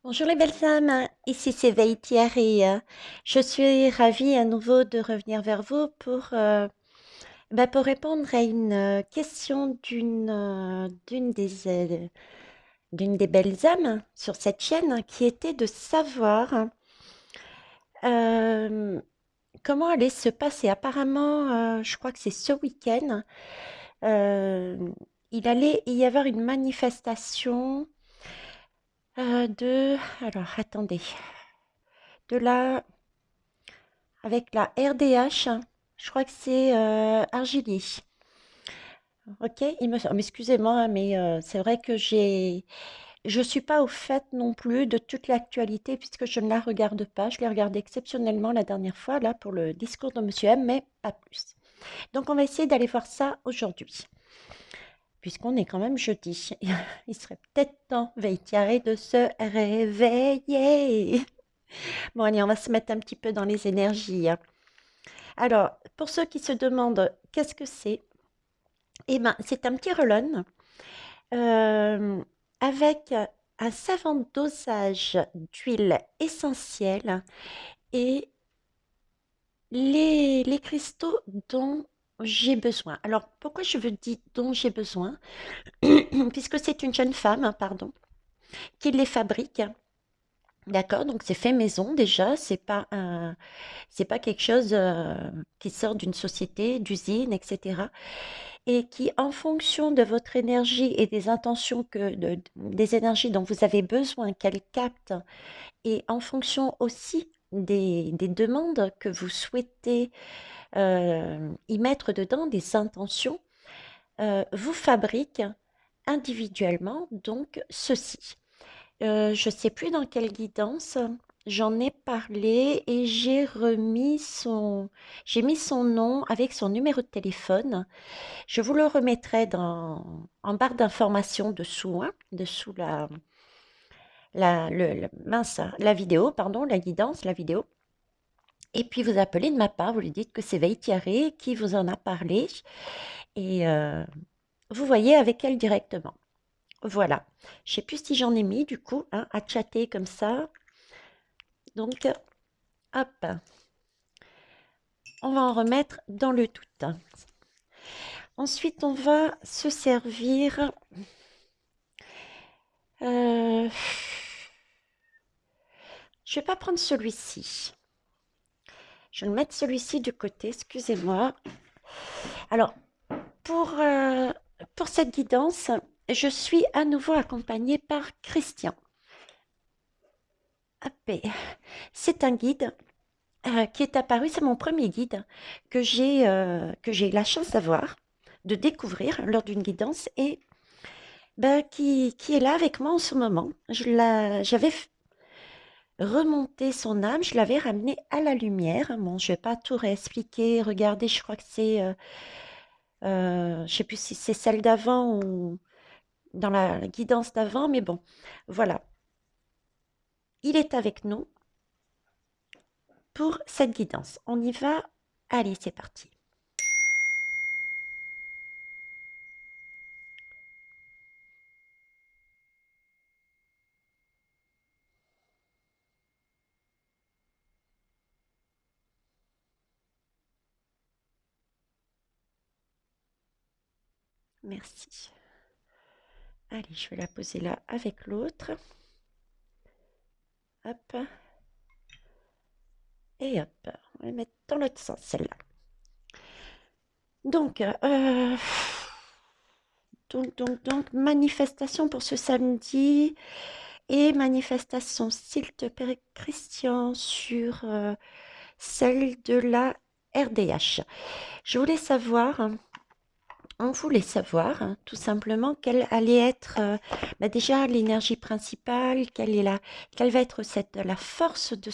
Bonjour les belles âmes, ici c'est Thierry. Je suis ravie à nouveau de revenir vers vous pour répondre à une question d'une des belles âmes sur cette chaîne qui était de savoir euh, comment allait se passer. Apparemment, je crois que c'est ce week-end, euh, il allait y avoir une manifestation Alors attendez, de la avec la RDH, je crois que c'est Argili. Ok, il me semble. Mais excusez-moi, hein, mais c'est vrai que je suis pas au fait non plus de toute l'actualité puisque je ne la regarde pas. Je l'ai regardée exceptionnellement la dernière fois là pour le discours de Monsieur M, mais pas plus. Donc on va essayer d'aller voir ça aujourd'hui, puisqu'on est quand même jeudi. Il serait peut-être temps, Veitiaré, de se réveiller. Bon allez, on va se mettre un petit peu dans les énergies, hein. Alors, pour ceux qui se demandent qu'est-ce que c'est, eh ben, c'est un petit roll-on avec un savant dosage d'huile essentielle et les cristaux dont j'ai besoin. Alors, pourquoi je veux dire dont j'ai besoin? Puisque c'est une jeune femme, hein, pardon, qui les fabrique. D'accord, donc c'est fait maison déjà, c'est pas quelque chose qui sort d'une société, d'usine, etc. Et qui, en fonction de votre énergie et des intentions des énergies dont vous avez besoin qu'elle capte, et en fonction aussi des demandes que vous souhaitez y mettre dedans, des intentions, vous fabrique individuellement donc ceci. Je ne sais plus dans quelle guidance j'en ai parlé et j'ai mis son nom avec son numéro de téléphone. Je vous le remettrai en barre d'informations dessous, hein, dessous la vidéo, pardon, la guidance, la vidéo. Et puis vous appelez de ma part, vous lui dites que c'est Veitiaré qui vous en a parlé et vous voyez avec elle directement. Voilà. Je ne sais plus si j'en ai mis du coup, hein, à chatter comme ça. Donc, hop, on va en remettre dans le tout. Ensuite, on va se servir. euh, je ne vais pas prendre celui-ci. Je vais mettre celui-ci de côté, excusez-moi. Alors, pour, euh, pour cette guidance, je suis à nouveau accompagnée par Christian. Hop, c'est un guide qui est apparu, c'est mon premier guide que j'ai eu la chance d'avoir, de découvrir lors d'une guidance et ben, qui est là avec moi en ce moment. J'avais remonté son âme, je l'avais ramené à la lumière. Bon, je vais pas tout réexpliquer. Regardez, je crois que c'est, je sais plus si c'est celle d'avant ou dans la guidance d'avant, mais bon, voilà. Il est avec nous pour cette guidance. On y va. Allez, c'est parti. Merci. Allez, je vais la poser là avec l'autre. Hop. Et hop. On va la mettre dans l'autre sens, celle-là. Donc, manifestation pour ce samedi et manifestation, s'il te plaît, Christian, sur celle de la RDH. Je voulais savoir, on voulait savoir tout simplement quelle allait être bah déjà l'énergie principale, quelle va être la force de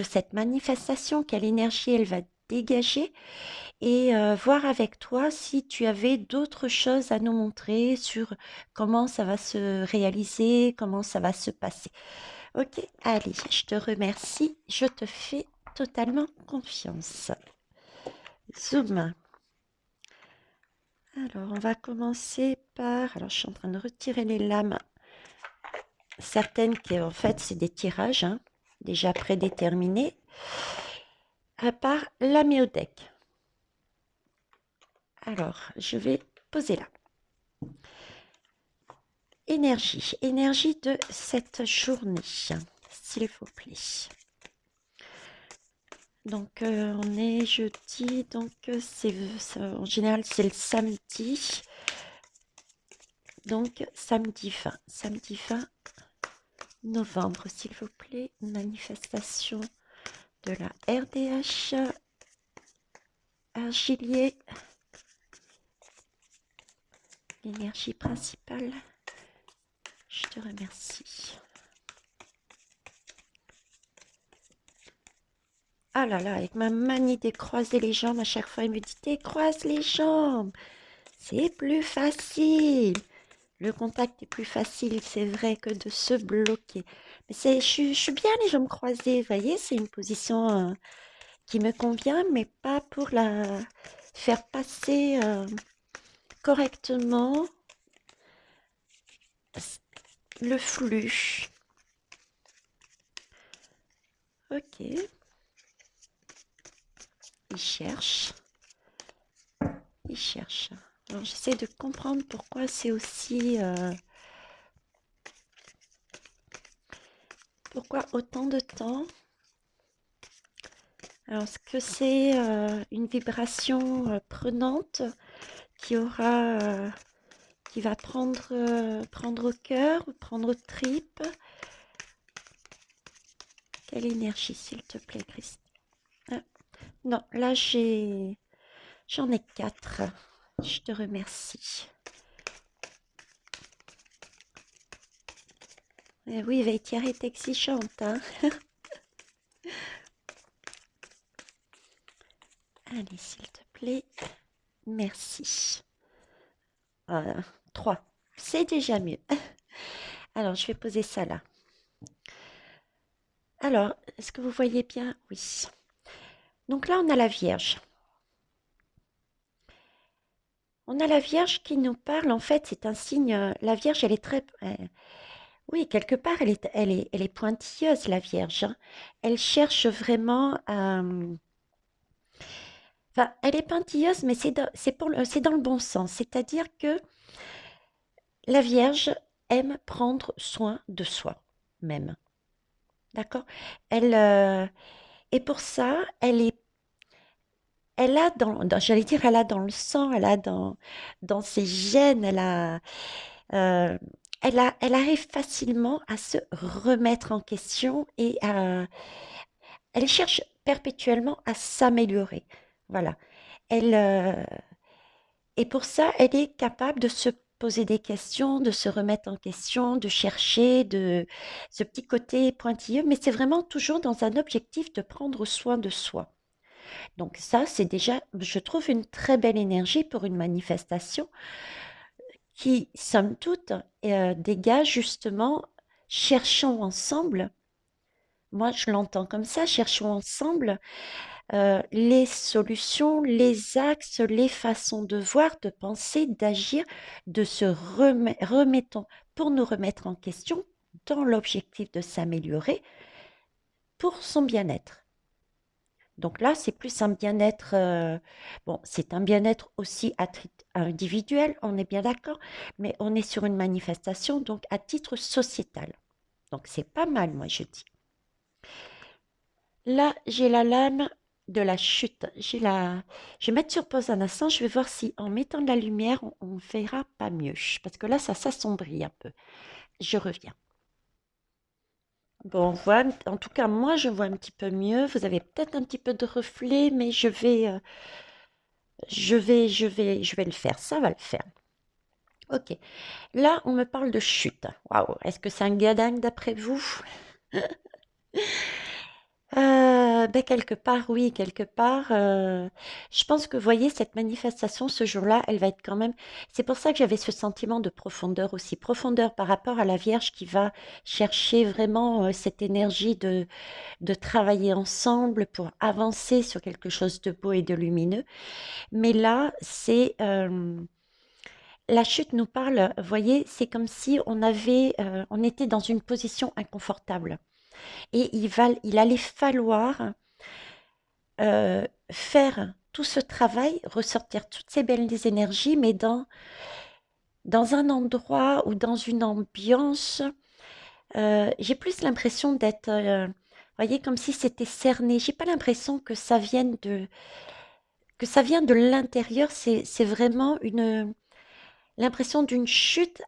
cette manifestation, quelle énergie elle va dégager et voir avec toi si tu avais d'autres choses à nous montrer sur comment ça va se réaliser, comment ça va se passer. Ok, allez, je te remercie, je te fais totalement confiance. Zoom. Alors, on va commencer par... Alors, je suis en train de retirer les lames certaines qui en fait c'est des tirages hein, déjà prédéterminés par l'ami au deck. Alors, je vais poser là. Énergie, énergie de cette journée, s'il vous plaît. Donc, on est jeudi, donc en général c'est le samedi. Donc, samedi 20 novembre, s'il vous plaît, manifestation de la RDH Argilier, l'énergie principale. Je te remercie. Ah là là, avec ma manie de croiser les jambes, à chaque fois, il me dit, décroise les jambes, c'est plus facile. Le contact est plus facile, c'est vrai, que de se bloquer. Mais je suis bien les jambes croisées, vous voyez, c'est une position qui me convient, mais pas pour la faire passer correctement le flux. Ok, il cherche, il cherche. Alors j'essaie de comprendre pourquoi c'est aussi... pourquoi autant de temps? Alors, est-ce que c'est une vibration prenante qui aura, qui va prendre au cœur, prendre aux tripes? Quelle énergie, s'il te plaît, Christ? Ah, non, là j'en ai 4. Je te remercie. Eh oui, Veitière est exigeante, hein? Allez, s'il te plaît. Merci. 3. C'est déjà mieux. Alors, je vais poser ça là. Alors, est-ce que vous voyez bien? Oui. Donc là, on a la Vierge. On a la Vierge qui nous parle, en fait, c'est un signe. La Vierge, elle est très. Oui, quelque part, elle est pointilleuse, la Vierge, hein. Elle cherche vraiment à. Enfin, elle est pointilleuse, mais c'est dans le bon sens. C'est-à-dire que la Vierge aime prendre soin de soi même. D'accord? Elle, et pour ça, elle a j'allais dire, elle a dans le sang, elle a dans ses gènes, euh, elle arrive facilement à se remettre en question elle cherche perpétuellement à s'améliorer. Voilà. Elle, et pour ça, elle est capable de se poser des questions, de se remettre en question, de chercher, de ce petit côté pointilleux, mais c'est vraiment toujours dans un objectif de prendre soin de soi. Donc ça, c'est déjà, je trouve, une très belle énergie pour une manifestation qui, somme toute, dégage justement, cherchons ensemble, moi je l'entends comme ça, cherchons ensemble les solutions, les axes, les façons de voir, de penser, d'agir, de se remettons pour nous remettre en question dans l'objectif de s'améliorer pour son bien-être. Donc là, c'est plus un bien-être, bon, c'est un bien-être aussi individuel, on est bien d'accord, mais on est sur une manifestation, donc à titre sociétal. Donc c'est pas mal, moi je dis. Là, j'ai la lame de la chute. Je vais mettre sur pause un instant, je vais voir si en mettant de la lumière, on verra pas mieux. Parce que là, ça s'assombrit un peu. Je reviens. Bon, on voit, en tout cas, moi, je vois un petit peu mieux. Vous avez peut-être un petit peu de reflet, mais je vais le faire. Ça va le faire. Ok. Là, on me parle de chute. Waouh. Est-ce que c'est un gadang d'après vous? Ben, quelque part, oui, quelque part. Je pense que, vous voyez, cette manifestation, ce jour-là, elle va être quand même. C'est pour ça que j'avais ce sentiment de profondeur aussi. Profondeur par rapport à la Vierge qui va chercher vraiment cette énergie de travailler ensemble pour avancer sur quelque chose de beau et de lumineux. Mais là, la chute nous parle, vous voyez, c'est comme si on était dans une position inconfortable. Et il allait falloir faire tout ce travail, ressortir toutes ces belles énergies, mais dans un endroit ou dans une ambiance, j'ai plus l'impression d'être, vous voyez, comme si c'était cerné. J'ai pas l'impression que ça vient de l'intérieur. C'est vraiment l'impression d'une chute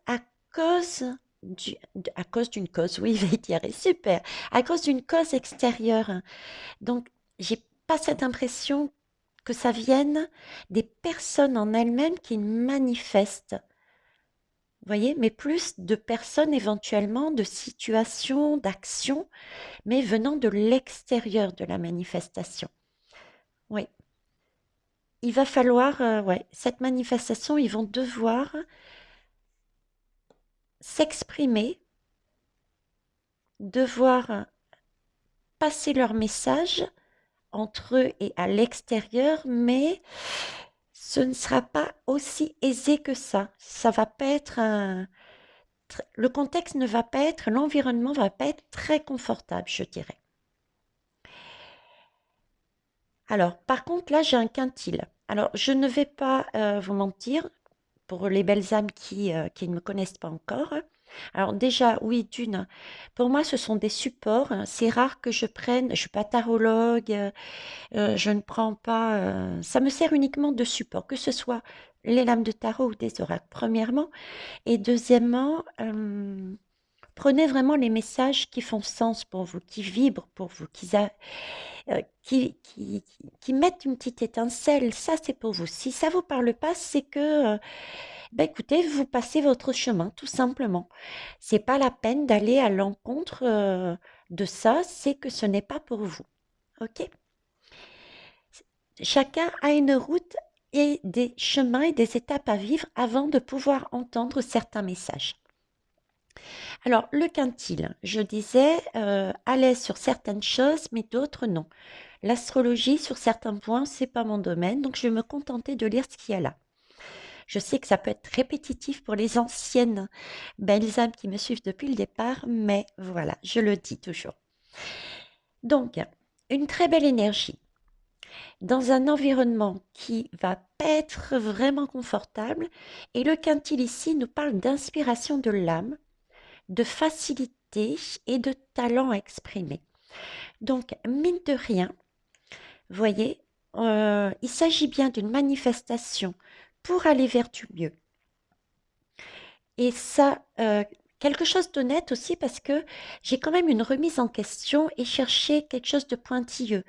cause à cause d'une cause, oui, Thierry, super, à cause d'une cause extérieure. Donc, j'ai pas cette impression que ça vienne des personnes en elles-mêmes qui manifestent, vous voyez, mais plus de personnes éventuellement, de situations, d'actions, mais venant de l'extérieur de la manifestation. Oui, il va falloir, ouais, cette manifestation, ils vont devoir s'exprimer, devoir passer leur message entre eux et à l'extérieur, mais ce ne sera pas aussi aisé que ça. Ça va pas être le contexte ne va pas être, l'environnement va pas être très confortable, je dirais. Alors, par contre, là, j'ai un quintile. Alors, je ne vais pas vous mentir, pour les belles âmes qui ne me connaissent pas encore. Alors déjà, oui, d'une, pour moi, ce sont des supports. C'est rare que je prenne, je suis pas tarologue, je ne prends pas, ça me sert uniquement de support, que ce soit les lames de tarot ou des oracles, premièrement. Et deuxièmement, prenez vraiment les messages qui font sens pour vous, qui vibrent pour vous, qui mettent une petite étincelle. Ça, c'est pour vous. Si ça vous parle pas, c'est que, ben écoutez, vous passez votre chemin, tout simplement. C'est pas la peine d'aller à l'encontre de ça, c'est que ce n'est pas pour vous. Ok? Chacun a une route et des chemins et des étapes à vivre avant de pouvoir entendre certains messages. Alors, le quintile, je disais, à l'aise sur certaines choses, mais d'autres non. L'astrologie, sur certains points, c'est pas mon domaine, donc je vais me contenter de lire ce qu'il y a là. Je sais que ça peut être répétitif pour les anciennes belles âmes qui me suivent depuis le départ, mais voilà, je le dis toujours. Donc, une très belle énergie dans un environnement qui va pas être vraiment confortable. Et le quintile ici nous parle d'inspiration de l'âme, de facilité et de talent à exprimer. Donc, mine de rien, vous voyez, il s'agit bien d'une manifestation pour aller vers du mieux. Et ça, quelque chose d'honnête aussi parce que j'ai quand même une remise en question et chercher quelque chose de pointilleux.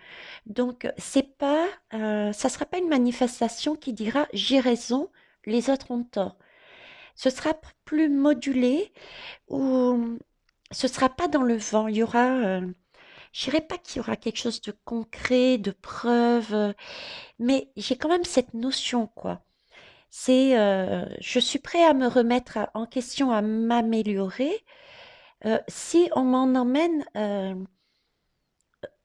Donc, c'est pas, ça sera pas une manifestation qui dira j'ai raison, les autres ont tort. Ce sera plus modulé ou ce sera pas dans le vent. Il y aura, je dirais pas qu'il y aura quelque chose de concret, de preuve, mais j'ai quand même cette notion, quoi. C'est, je suis prêt à me remettre en question, à m'améliorer, si on m'en emmène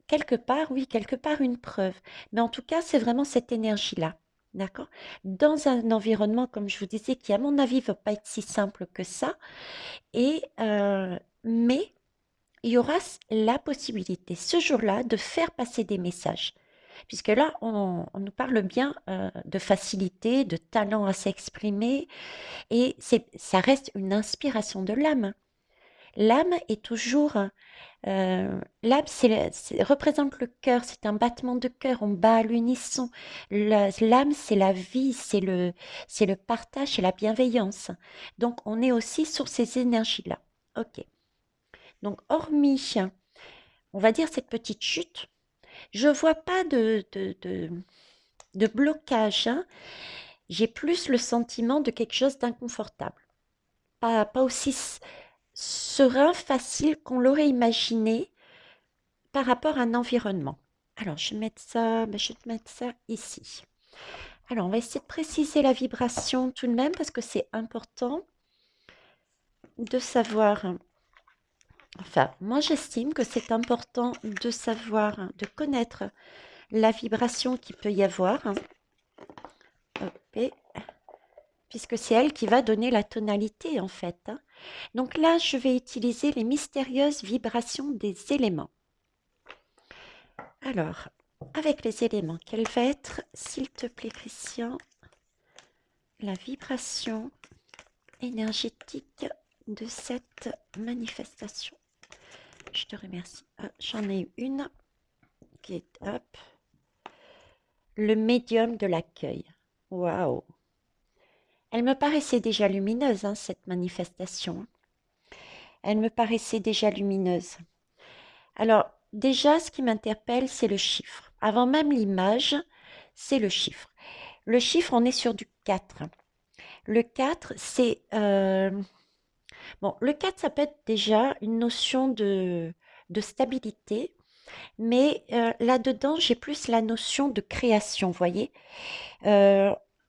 quelque part, oui, quelque part une preuve. Mais en tout cas, c'est vraiment cette énergie-là, d'accord? Dans un environnement, comme je vous disais, qui à mon avis ne va pas être si simple que ça, mais il y aura la possibilité ce jour-là de faire passer des messages. Puisque là, on nous parle bien de facilité, de talent à s'exprimer, et ça reste une inspiration de l'âme. L'âme est toujours, l'âme représente le cœur, c'est un battement de cœur, on bat à l'unisson. L'âme, c'est la vie, c'est le partage, c'est la bienveillance. Donc, on est aussi sur ces énergies-là. Ok. Donc, hormis, on va dire, cette petite chute, je vois pas de blocage, hein. J'ai plus le sentiment de quelque chose d'inconfortable. Pas aussi serein, facile qu'on l'aurait imaginé par rapport à un environnement. Alors, je vais mettre ça, ben, je vais te mettre ça ici. Alors, on va essayer de préciser la vibration tout de même parce que c'est important de savoir. Enfin, moi, j'estime que c'est important de savoir, de connaître la vibration qu'il peut y avoir. Hop, puisque c'est elle qui va donner la tonalité en fait, hein. Donc là, je vais utiliser les mystérieuses vibrations des éléments. Alors, avec les éléments, quelle va être, s'il te plaît, Christian, la vibration énergétique de cette manifestation? Je te remercie. Ah, j'en ai une qui est hop. Le médium de l'accueil. Waouh! Elle me paraissait déjà lumineuse, hein, cette manifestation. Elle me paraissait déjà lumineuse. Alors, déjà, ce qui m'interpelle, c'est le chiffre. Avant même l'image, c'est le chiffre. Le chiffre, on est sur du 4. Le 4, c'est... bon, le 4, ça peut être déjà une notion de stabilité, mais là-dedans, j'ai plus la notion de création, vous voyez.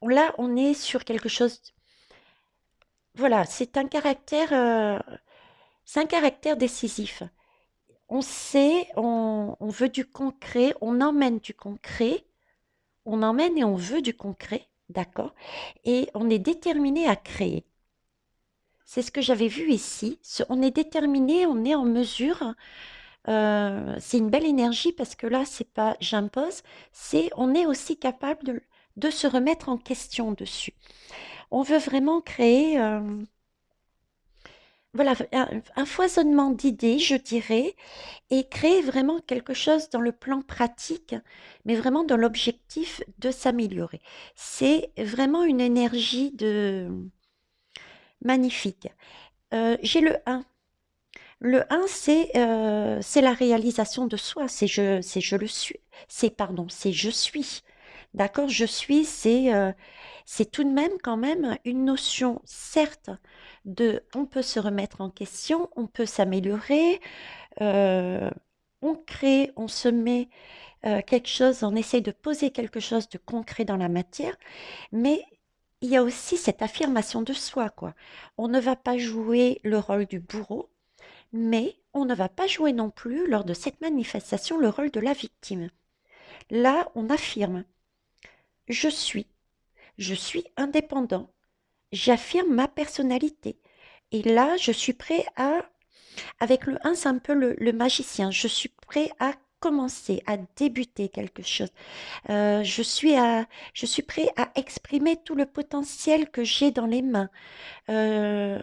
Là, on est sur quelque chose... Voilà, c'est un caractère décisif. On sait, on veut du concret, on emmène du concret, on emmène et on veut du concret, d'accord? Et on est déterminé à créer. C'est ce que j'avais vu ici. On est déterminé, on est en mesure. C'est une belle énergie parce que là, c'est pas j'impose, c'est on est aussi capable de se remettre en question dessus. On veut vraiment créer. Voilà, un foisonnement d'idées, je dirais, et créer vraiment quelque chose dans le plan pratique, mais vraiment dans l'objectif de s'améliorer. C'est vraiment une énergie de magnifique. J'ai le 1. Le 1, c'est la réalisation de soi, c'est je le suis, c'est je suis. D'accord, je suis, c'est tout de même quand même une notion, certes, on peut se remettre en question, on peut s'améliorer, euh, on crée, on se met quelque chose, on essaye de poser quelque chose de concret dans la matière, mais il y a aussi cette affirmation de soi, quoi. On ne va pas jouer le rôle du bourreau, mais on ne va pas jouer non plus, lors de cette manifestation, le rôle de la victime. Là, on affirme, je suis, je suis indépendant, j'affirme ma personnalité. Et là, je suis prêt à, avec le 1, c'est un peu le magicien, je suis prêt à commencer, à débuter quelque chose. Je suis prêt à exprimer tout le potentiel que j'ai dans les mains. Euh,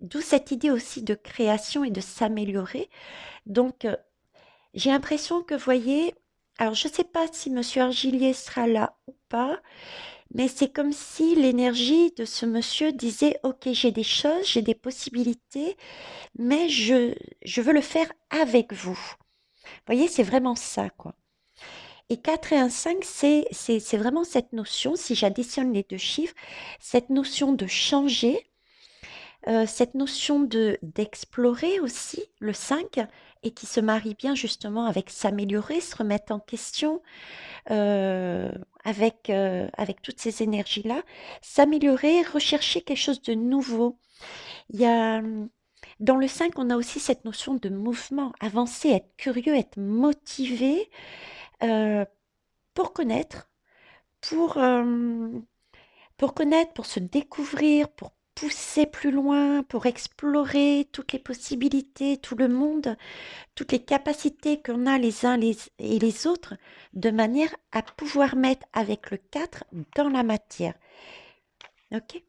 D'où cette idée aussi de création et de s'améliorer. Donc, j'ai l'impression que, vous voyez, alors je ne sais pas si Monsieur Argilier sera là ou pas, mais c'est comme si l'énergie de ce monsieur disait, OK, j'ai des choses, j'ai des possibilités, mais je veux le faire avec vous. Vous voyez, c'est vraiment ça, quoi. Et 4 et un 5, c'est vraiment cette notion, si j'additionne les deux chiffres, cette notion de changer, cette notion d'explorer aussi, le 5, et qui se marie bien justement avec s'améliorer, se remettre en question, euh, avec toutes ces énergies-là, s'améliorer, rechercher quelque chose de nouveau. Il y a, dans le 5, on a aussi cette notion de mouvement, avancer, être curieux, être motivé, euh, pour connaître, pour, euh, pour connaître, pour se découvrir, pour pousser plus loin, pour explorer toutes les possibilités, tout le monde, toutes les capacités qu'on a les uns et les autres, de manière à pouvoir mettre avec le 4 dans la matière. Ok?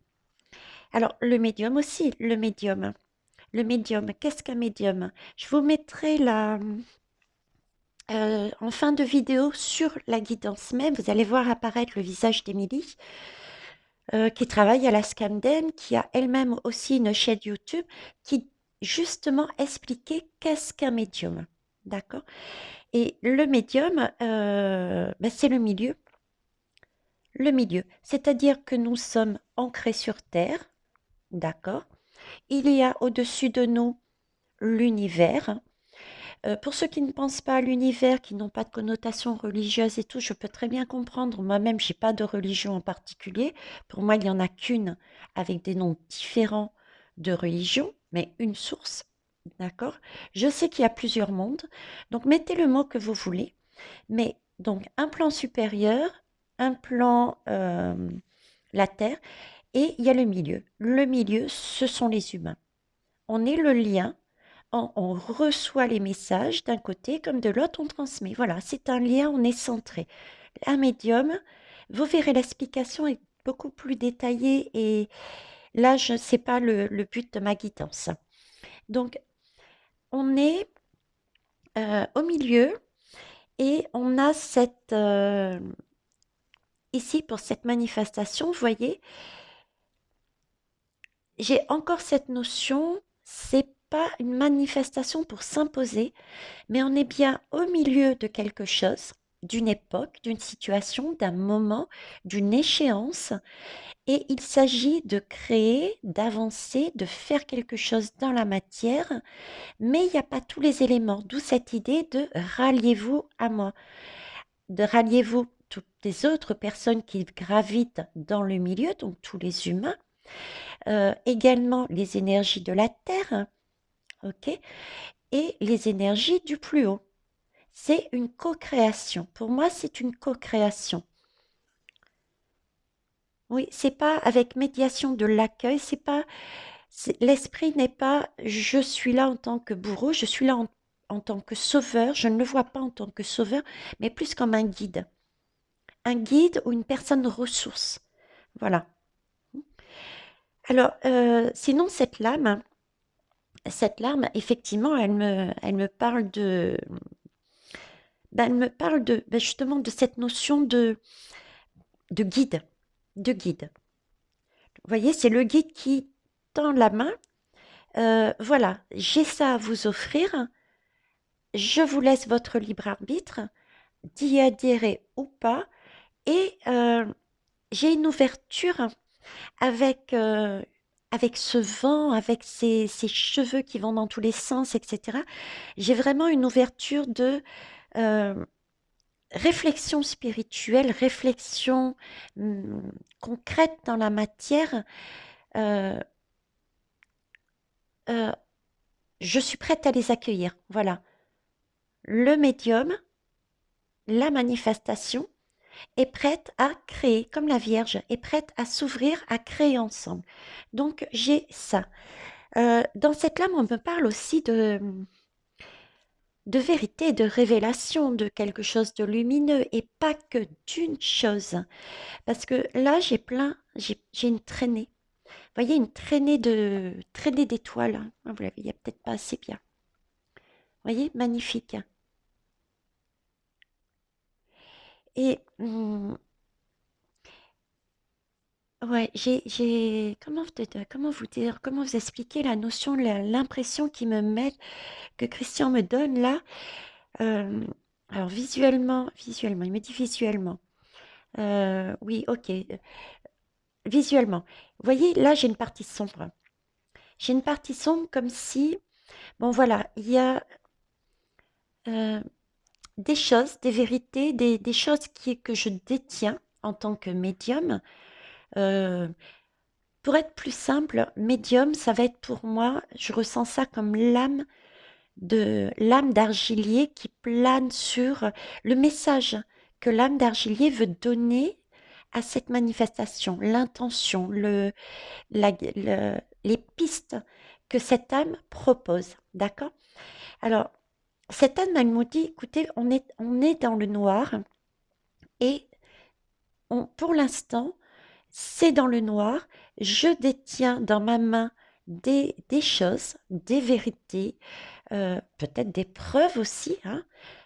Alors, le médium aussi, le médium. Le médium, qu'est-ce qu'un médium? Je vous mettrai en fin de vidéo sur la guidance même, vous allez voir apparaître le visage d'Émilie, qui travaille à la Scamden, qui a elle-même aussi une chaîne YouTube, qui justement expliquait qu'est-ce qu'un médium. D'accord? Et le médium, ben, c'est le milieu. Le milieu, c'est-à-dire que nous sommes ancrés sur Terre, d'accord? Il y a au-dessus de nous l'univers. Pour ceux qui ne pensent pas à l'univers, qui n'ont pas de connotation religieuse et tout, je peux très bien comprendre. Moi-même, j'ai pas de religion en particulier. Pour moi, il n'y en a qu'une avec des noms différents de religion, mais une source. D'accord? Je sais qu'il y a plusieurs mondes. Donc, mettez le mot que vous voulez. Mais donc, un plan supérieur, un plan la Terre, et il y a le milieu. Le milieu, ce sont les humains. On est le lien, on reçoit les messages d'un côté comme de l'autre, on transmet. Voilà, c'est un lien, on est centré. Un médium, vous verrez l'explication est beaucoup plus détaillée et là, je sais pas le but de ma guidance. Donc, on est au milieu et on a ici pour cette manifestation, vous voyez, j'ai encore cette notion, c'est pas une manifestation pour s'imposer, mais on est bien au milieu de quelque chose, d'une époque, d'une situation, d'un moment, d'une échéance, et il s'agit de créer, d'avancer, de faire quelque chose dans la matière, mais il n'y a pas tous les éléments, d'où cette idée de ralliez-vous à moi, de ralliez-vous toutes les autres personnes qui gravitent dans le milieu, donc tous les humains, également les énergies de la Terre, ok, et les énergies du plus haut. C'est une co-création. Pour moi, c'est une co-création. Oui, c'est pas avec médiation de l'accueil, c'est pas, l'esprit n'est pas je suis là en tant que bourreau, je suis là en tant que sauveur, je ne le vois pas en tant que sauveur, mais plus comme un guide. Un guide ou une personne ressource. Voilà. Alors, sinon, cette larme, effectivement, elle me parle elle me parle justement de cette notion de guide, de guide. Vous voyez, c'est le guide qui tend la main. Voilà, j'ai ça à vous offrir. Je vous laisse votre libre arbitre d'y adhérer ou pas. Et j'ai une ouverture avec, avec ce vent, avec ces cheveux qui vont dans tous les sens, etc. J'ai vraiment une ouverture de euh, réflexion spirituelle, réflexion concrète dans la matière. Euh, euh, je suis prête à les accueillir. Voilà. Le médium, la manifestation, est prête à créer, comme la Vierge, est prête à s'ouvrir, à créer ensemble. Donc j'ai ça. Dans cette lame, on me parle aussi de vérité, de révélation, de quelque chose de lumineux et pas que d'une chose. Parce que là, j'ai une traînée. Vous voyez, une traînée d'étoiles. Ah, vous la voyez peut-être pas assez bien. Vous voyez, magnifique. Et ouais, comment vous dire, comment vous expliquer la notion, l'impression qui me met, que Christian me donne là. Euh, alors visuellement, il me dit visuellement. Oui, ok, visuellement. Vous voyez, là, j'ai une partie sombre. J'ai une partie sombre comme si, bon voilà, il y a euh, des choses, des vérités, des choses que je détiens en tant que médium. Euh, pour être plus simple, médium, ça va être pour moi, je ressens ça comme l'âme d'argilier qui plane sur le message que l'âme d'argilier veut donner à cette manifestation, l'intention, les pistes que cette âme propose. D'accord? Alors, cette âme, elle nous dit, écoutez, on est dans le noir et pour l'instant, c'est dans le noir. Je détiens dans ma main des choses, des vérités, peut-être des preuves aussi, hein.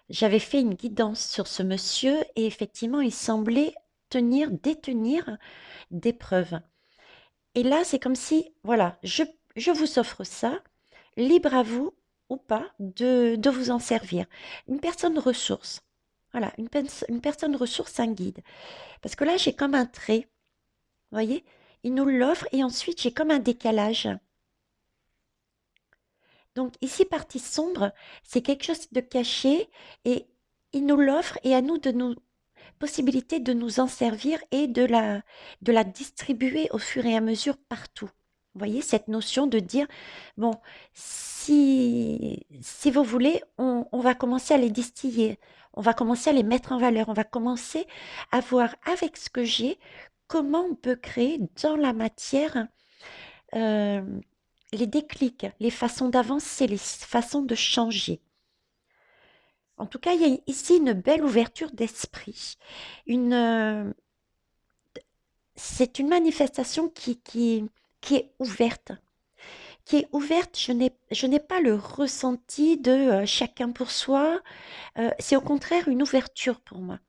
J'avais fait une guidance sur ce monsieur et effectivement, il semblait détenir des preuves. Et là, c'est comme si, voilà, je vous offre ça, libre à vous ou pas de vous en servir. Une personne ressource. Voilà, une personne ressource, un guide. Parce que là, j'ai comme un trait, vous voyez? Il nous l'offre et ensuite, j'ai comme un décalage. Donc ici, partie sombre, c'est quelque chose de caché et il nous l'offre et à nous de nous possibilité de nous en servir et de la distribuer au fur et à mesure partout. Vous voyez, cette notion de dire, bon, si vous voulez, on va commencer à les distiller, on va commencer à les mettre en valeur, on va commencer à voir avec ce que j'ai comment on peut créer dans la matière euh, les déclics, les façons d'avancer, les façons de changer. En tout cas, il y a ici une belle ouverture d'esprit. Une, c'est une manifestation qui est ouverte. Qui est ouverte, je n'ai pas le ressenti de chacun pour soi. C'est au contraire une ouverture pour moi.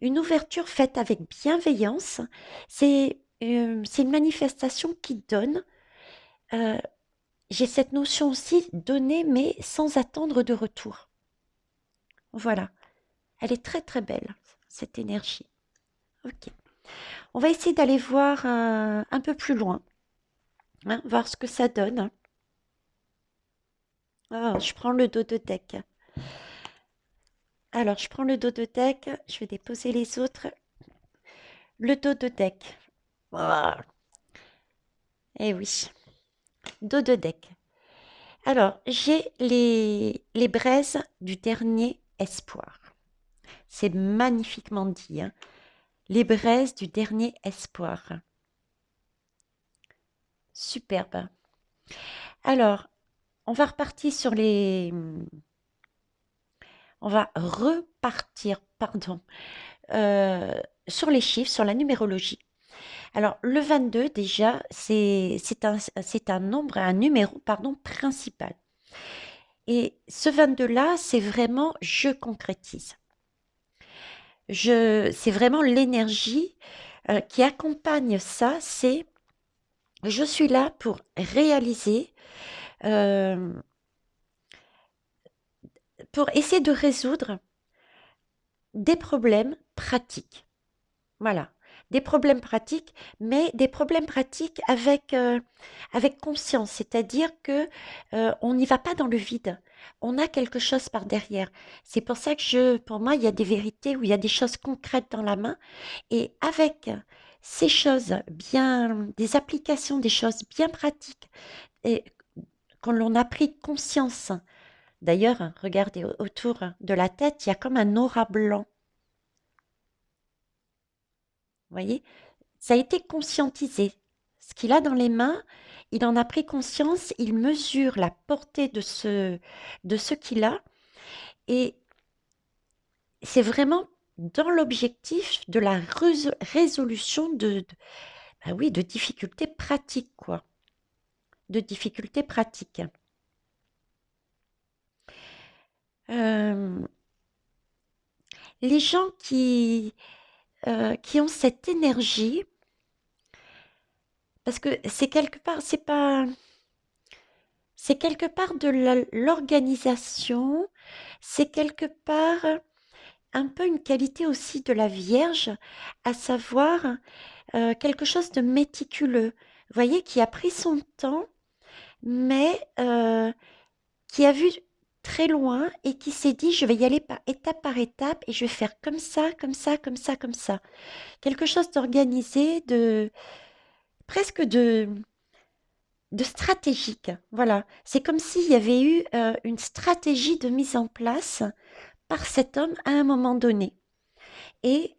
Une ouverture faite avec bienveillance. C'est une manifestation qui donne. euh, j'ai cette notion aussi, donner, mais sans attendre de retour. Voilà. Elle est très très belle, cette énergie. Ok. On va essayer d'aller voir un peu plus loin, hein, voir ce que ça donne. Ah, je prends le dos de deck. Alors, je prends le dos de deck, je vais déposer les autres. Le dos de deck. Ah, eh oui, dos de deck. Alors, j'ai les braises du dernier espoir. C'est magnifiquement dit, hein. Les braises du dernier espoir. Superbe. Alors, on va repartir sur les... On va repartir, pardon, euh, sur les chiffres, sur la numérologie. Alors, le 22, déjà, c'est un nombre, un numéro, pardon, principal. Et ce 22-là, c'est vraiment je concrétise. C'est vraiment l'énergie qui accompagne ça, c'est je suis là pour réaliser, euh, pour essayer de résoudre des problèmes pratiques. Voilà, des problèmes pratiques, mais des problèmes pratiques avec conscience, c'est-à-dire que on n'y va pas dans le vide. On a quelque chose par derrière. C'est pour ça que pour moi, il y a des vérités où il y a des choses concrètes dans la main, et avec ces choses bien, des applications, des choses bien pratiques, et quand l'on a pris conscience. D'ailleurs, regardez autour de la tête, il y a comme un aura blanc. Vous voyez? Ça a été conscientisé. Ce qu'il a dans les mains, il en a pris conscience, il mesure la portée de ce qu'il a, et c'est vraiment dans l'objectif de la résolution bah oui, de difficultés pratiques, quoi. De difficultés pratiques. Euh, les gens qui ont cette énergie, parce que c'est quelque part, c'est quelque part de l'organisation, c'est quelque part un peu une qualité aussi de la Vierge, à savoir quelque chose de méticuleux. Vous voyez, qui a pris son temps, mais qui a vu très loin et qui s'est dit, je vais y aller par étape et je vais faire comme ça, comme ça, comme ça, comme ça. Quelque chose d'organisé, presque de stratégique. Voilà. C'est comme s'il y avait eu une stratégie de mise en place par cet homme à un moment donné. Et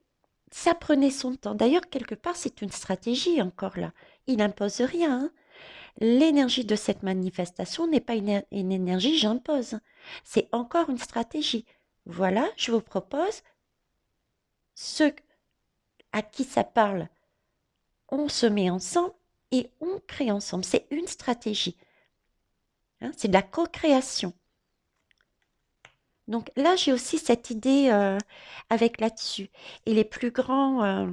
ça prenait son temps. D'ailleurs, quelque part, c'est une stratégie encore là. Il n'impose rien, hein. L'énergie de cette manifestation n'est pas une énergie j'impose. C'est encore une stratégie. Voilà, je vous propose, ceux à qui ça parle, on se met ensemble et on crée ensemble. C'est une stratégie, hein, c'est de la co-création. Donc là, j'ai aussi cette idée avec là-dessus. Et les plus grands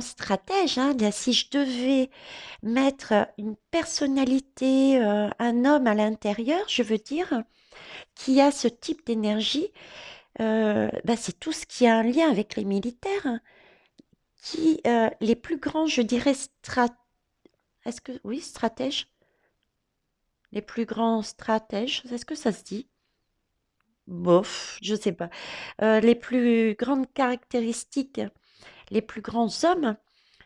stratèges, hein, là, si je devais mettre une personnalité, un homme à l'intérieur, je veux dire, qui a ce type d'énergie, bah, c'est tout ce qui a un lien avec les militaires, hein, les plus grands, je dirais, est-ce que, oui, stratèges, les plus grands stratèges, est-ce que ça se dit? Bof, je sais pas. Les plus grandes caractéristiques, les plus grands hommes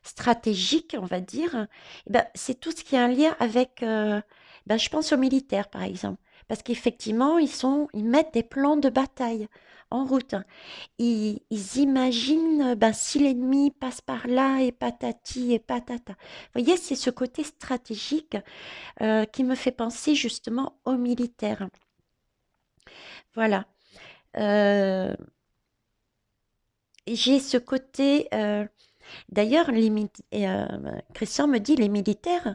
stratégiques, on va dire, eh ben, c'est tout ce qui a un lien avec Ben, je pense aux militaires, par exemple, parce qu'effectivement, ils mettent des plans de bataille en route. Ils imaginent, ben, si l'ennemi passe par là et patati et patata. Vous voyez, c'est ce côté stratégique qui me fait penser justement aux militaires. Voilà. Euh, j'ai ce côté. D'ailleurs, Christian me dit les militaires,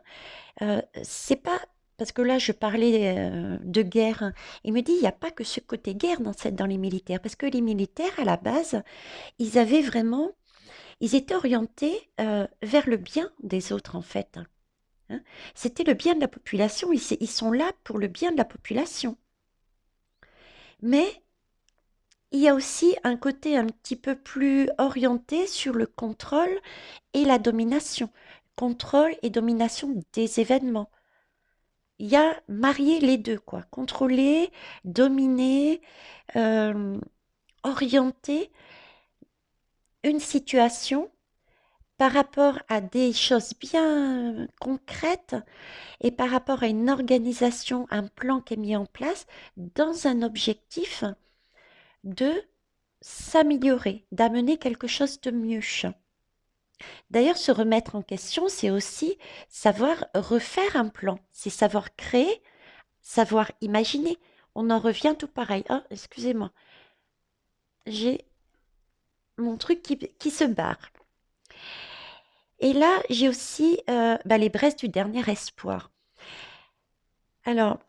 c'est pas. Parce que là, je parlais de guerre, hein. Il me dit, il n'y a pas que ce côté guerre dans les militaires. Parce que les militaires, à la base, ils avaient vraiment. Ils étaient orientés vers le bien des autres, en fait, hein. C'était le bien de la population. Ils sont là pour le bien de la population. Mais il y a aussi un côté un petit peu plus orienté sur le contrôle et la domination. Contrôle et domination des événements. Il y a marié les deux, quoi. Contrôler, dominer, euh, orienter une situation par rapport à des choses bien concrètes et par rapport à une organisation, un plan qui est mis en place dans un objectif de s'améliorer, d'amener quelque chose de mieux. D'ailleurs, se remettre en question, c'est aussi savoir refaire un plan, c'est savoir créer, savoir imaginer. On en revient tout pareil. Oh, excusez-moi, j'ai mon truc qui se barre. Et là, j'ai aussi bah, les braises du dernier espoir. Alors,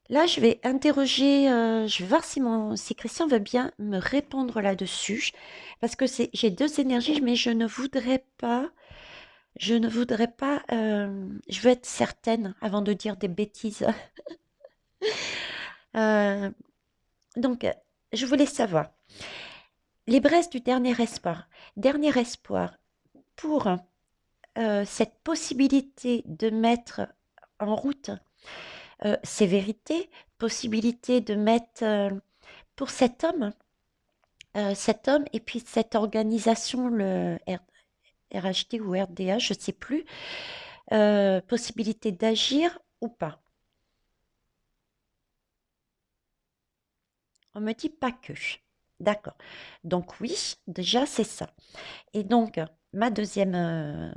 là, je vais interroger, je vais voir si Christian veut bien me répondre là-dessus, parce que j'ai deux énergies, mais je ne voudrais pas, je veux être certaine avant de dire des bêtises. Euh, donc, je voulais savoir, les braises du dernier espoir pour cette possibilité de mettre en route ces vérités, possibilité de mettre pour cet homme et puis cette organisation, le RHD ou RDA, je ne sais plus, possibilité d'agir ou pas. On me dit pas que. D'accord. Donc oui, déjà c'est ça. Et donc, ma deuxième,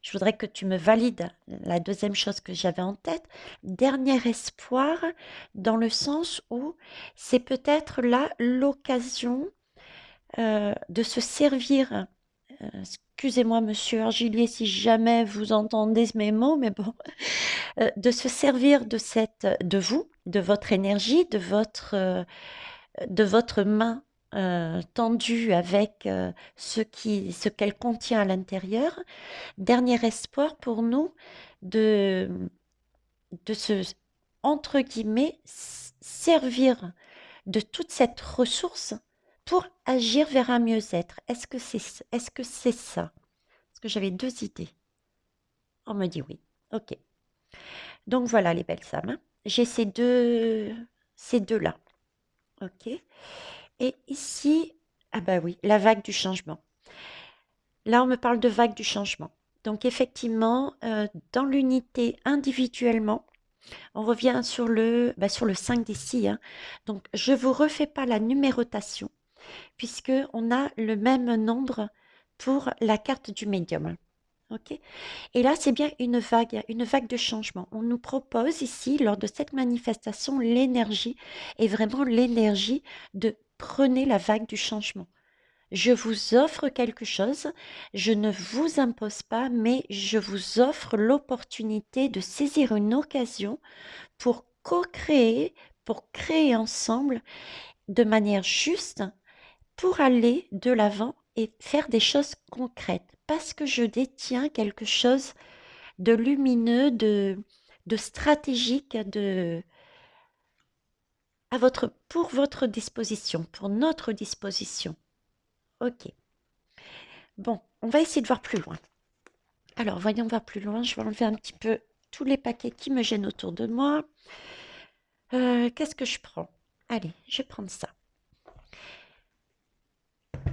je voudrais que tu me valides la deuxième chose que j'avais en tête. Dernier espoir, dans le sens où c'est peut-être là l'occasion de se servir. Excusez-moi, monsieur Argilier, si jamais vous entendez mes mots, mais bon, de se servir de vous, de votre énergie, de votre main tendue avec ce qu'elle contient à l'intérieur. Dernier espoir pour nous de, de se, entre guillemets, servir de toute cette ressource pour agir vers un mieux-être. Est-ce que c'est ça? Parce que j'avais deux idées. On me dit oui. Ok. Donc voilà les belles âmes, hein. J'ai ces deux-là. Ok. Et ici, ah bah oui, la vague du changement. Là, on me parle de vague du changement. Donc effectivement, dans l'unité individuellement, on revient sur le 5 d'ici, hein. Donc je ne vous refais pas la numérotation, puisque on a le même nombre pour la carte du médium. Ok. Et là, c'est bien une vague de changement. On nous propose ici, lors de cette manifestation, l'énergie, et vraiment l'énergie de prenez la vague du changement. Je vous offre quelque chose, je ne vous impose pas, mais je vous offre l'opportunité de saisir une occasion pour co-créer, pour créer ensemble de manière juste, pour aller de l'avant et faire des choses concrètes. Parce que je détiens quelque chose de lumineux, de stratégique, pour votre disposition, pour notre disposition. Ok. Bon, on va essayer de voir plus loin. Alors, voyons voir plus loin. Je vais enlever un petit peu tous les paquets qui me gênent autour de moi. Qu'est-ce que je prends? Allez, je vais prendre ça.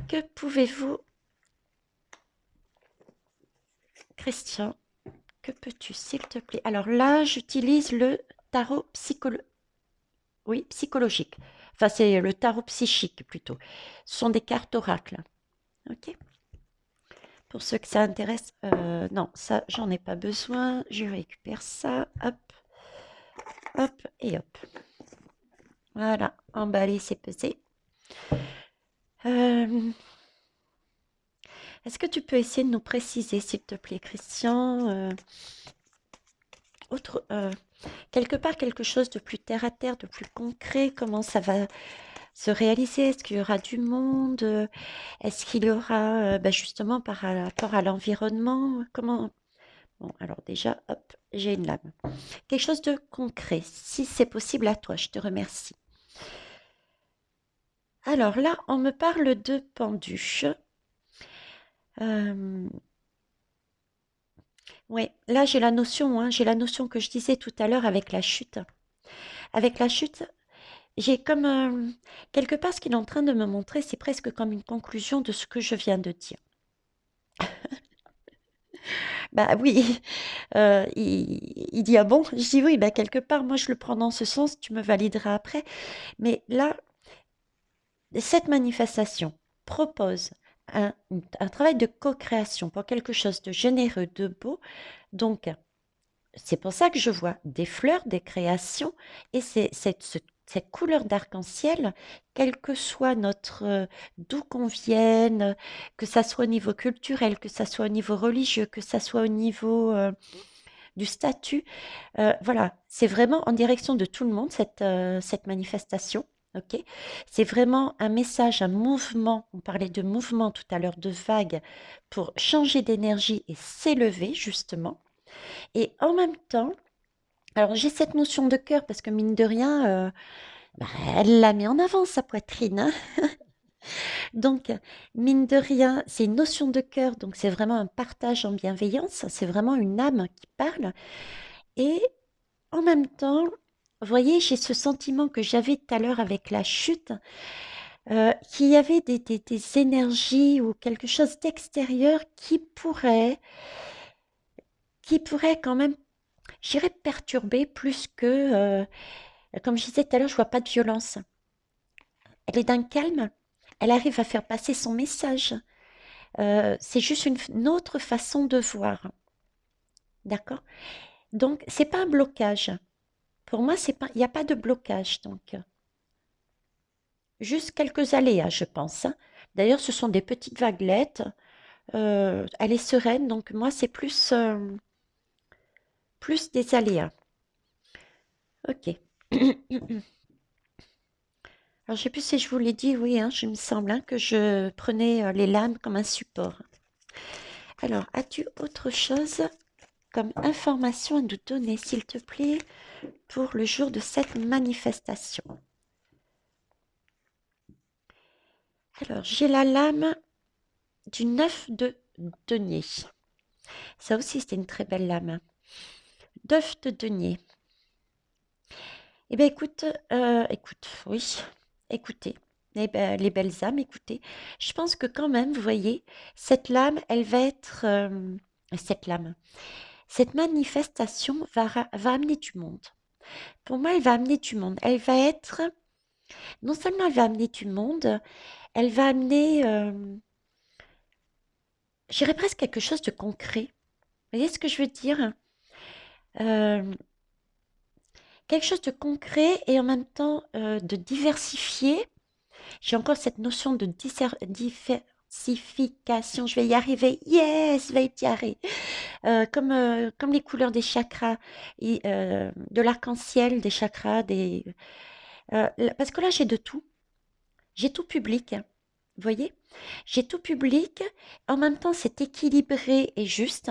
Que pouvez-vous, Christian, que peux-tu, s'il te plaît? Alors là, j'utilise le tarot oui, psychologique. Enfin, c'est le tarot psychique plutôt. Ce sont des cartes oracles. Ok? Pour ceux que ça intéresse, non, ça, j'en ai pas besoin. Je récupère ça. Hop, hop et hop. Voilà, emballé, c'est pesé. Euh, Est-ce que tu peux essayer de nous préciser, s'il te plaît, Christian, autre, quelque part quelque chose de plus terre à terre, de plus concret, comment ça va se réaliser? Est-ce qu'il y aura du monde? Est-ce qu'il y aura, bah, justement par rapport à l'environnement? Comment? Bon, alors déjà, hop, j'ai une lame. Quelque chose de concret, si c'est possible à toi, je te remercie. Alors là, on me parle de pendu. Euh, ouais, là j'ai la notion que je disais tout à l'heure avec la chute. Avec la chute, j'ai comme quelque part ce qu'il est en train de me montrer, c'est presque comme une conclusion de ce que je viens de dire. Bah oui, il dit ah bon? Je dis oui, bah quelque part moi je le prends dans ce sens, tu me valideras après. Mais là, cette manifestation propose un travail de co-création pour quelque chose de généreux, de beau. Donc, c'est pour ça que je vois des fleurs, des créations, et cette couleur d'arc-en-ciel, quel que soit d'où qu'on vienne, que ça soit au niveau culturel, que ça soit au niveau religieux, que ça soit au niveau du statut, voilà, c'est vraiment en direction de tout le monde, cette manifestation. Ok, c'est vraiment un message, un mouvement. On parlait de mouvement tout à l'heure, de vague, pour changer d'énergie et s'élever, justement. Et en même temps, alors j'ai cette notion de cœur parce que mine de rien, bah, elle la met en avant, sa poitrine, hein. Donc, mine de rien, c'est une notion de cœur, donc c'est vraiment un partage en bienveillance, c'est vraiment une âme qui parle. Et en même temps, vous voyez, j'ai ce sentiment que j'avais tout à l'heure avec la chute, qu'il y avait des énergies ou quelque chose d'extérieur qui pourrait quand même, j'irais perturber plus que, comme je disais tout à l'heure, je vois pas de violence. Elle est d'un calme, elle arrive à faire passer son message. C'est juste une autre façon de voir, d'accord? Donc, c'est pas un blocage. Pour moi, c'est pas, il n'y a pas de blocage, donc. Juste quelques aléas, je pense, hein. D'ailleurs, ce sont des petites vaguelettes. Elle est sereine, donc moi, c'est plus des aléas. Ok. Alors, je sais plus si je vous l'ai dit, oui, hein, je me semble hein, que je prenais les lames comme un support. Alors, as-tu autre chose comme information à nous donner, s'il te plaît, pour le jour de cette manifestation? Alors, j'ai la lame du 9 de denier. Ça aussi, c'était une très belle lame, hein. 9 de denier. Eh bien, écoute, oui, écoutez, les belles âmes, écoutez. Je pense que quand même, vous voyez, cette lame, elle va être, cette lame, cette manifestation va amener du monde. Pour moi, elle va amener du monde. Elle va être, non seulement elle va amener du monde, elle va amener, je dirais presque quelque chose de concret. Vous voyez ce que je veux dire? Euh, Quelque chose de concret et en même temps de diversifié. J'ai encore cette notion de diversification. Je vais y arriver. Yes, je vais y arriver. Comme les couleurs des chakras, de l'arc-en-ciel, des chakras, parce que là, j'ai de tout. J'ai tout public, hein. Vous voyez? J'ai tout public. En même temps, c'est équilibré et juste.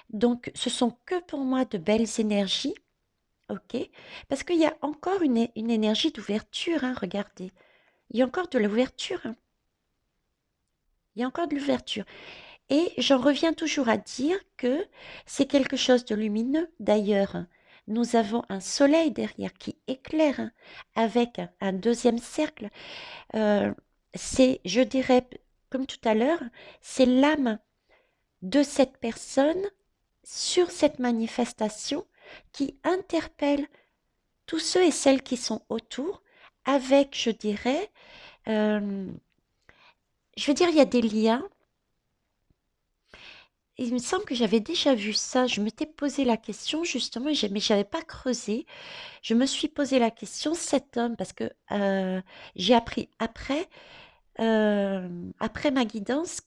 Donc, ce sont que pour moi de belles énergies. OK? Parce qu'il y a encore une énergie d'ouverture, hein, regardez. Il y a encore de l'ouverture, hein. Il y a encore de l'ouverture. Et j'en reviens toujours à dire que c'est quelque chose de lumineux. D'ailleurs, nous avons un soleil derrière qui éclaire hein, avec un deuxième cercle. Euh, c'est, je dirais, comme tout à l'heure, c'est l'âme de cette personne sur cette manifestation qui interpelle tous ceux et celles qui sont autour avec, je dirais, euh, je veux dire, il y a des liens. Il me semble que j'avais déjà vu ça. Je m'étais posé la question justement, mais je n'avais pas creusé. Je me suis posé la question, cet homme, parce que j'ai appris après ma guidance,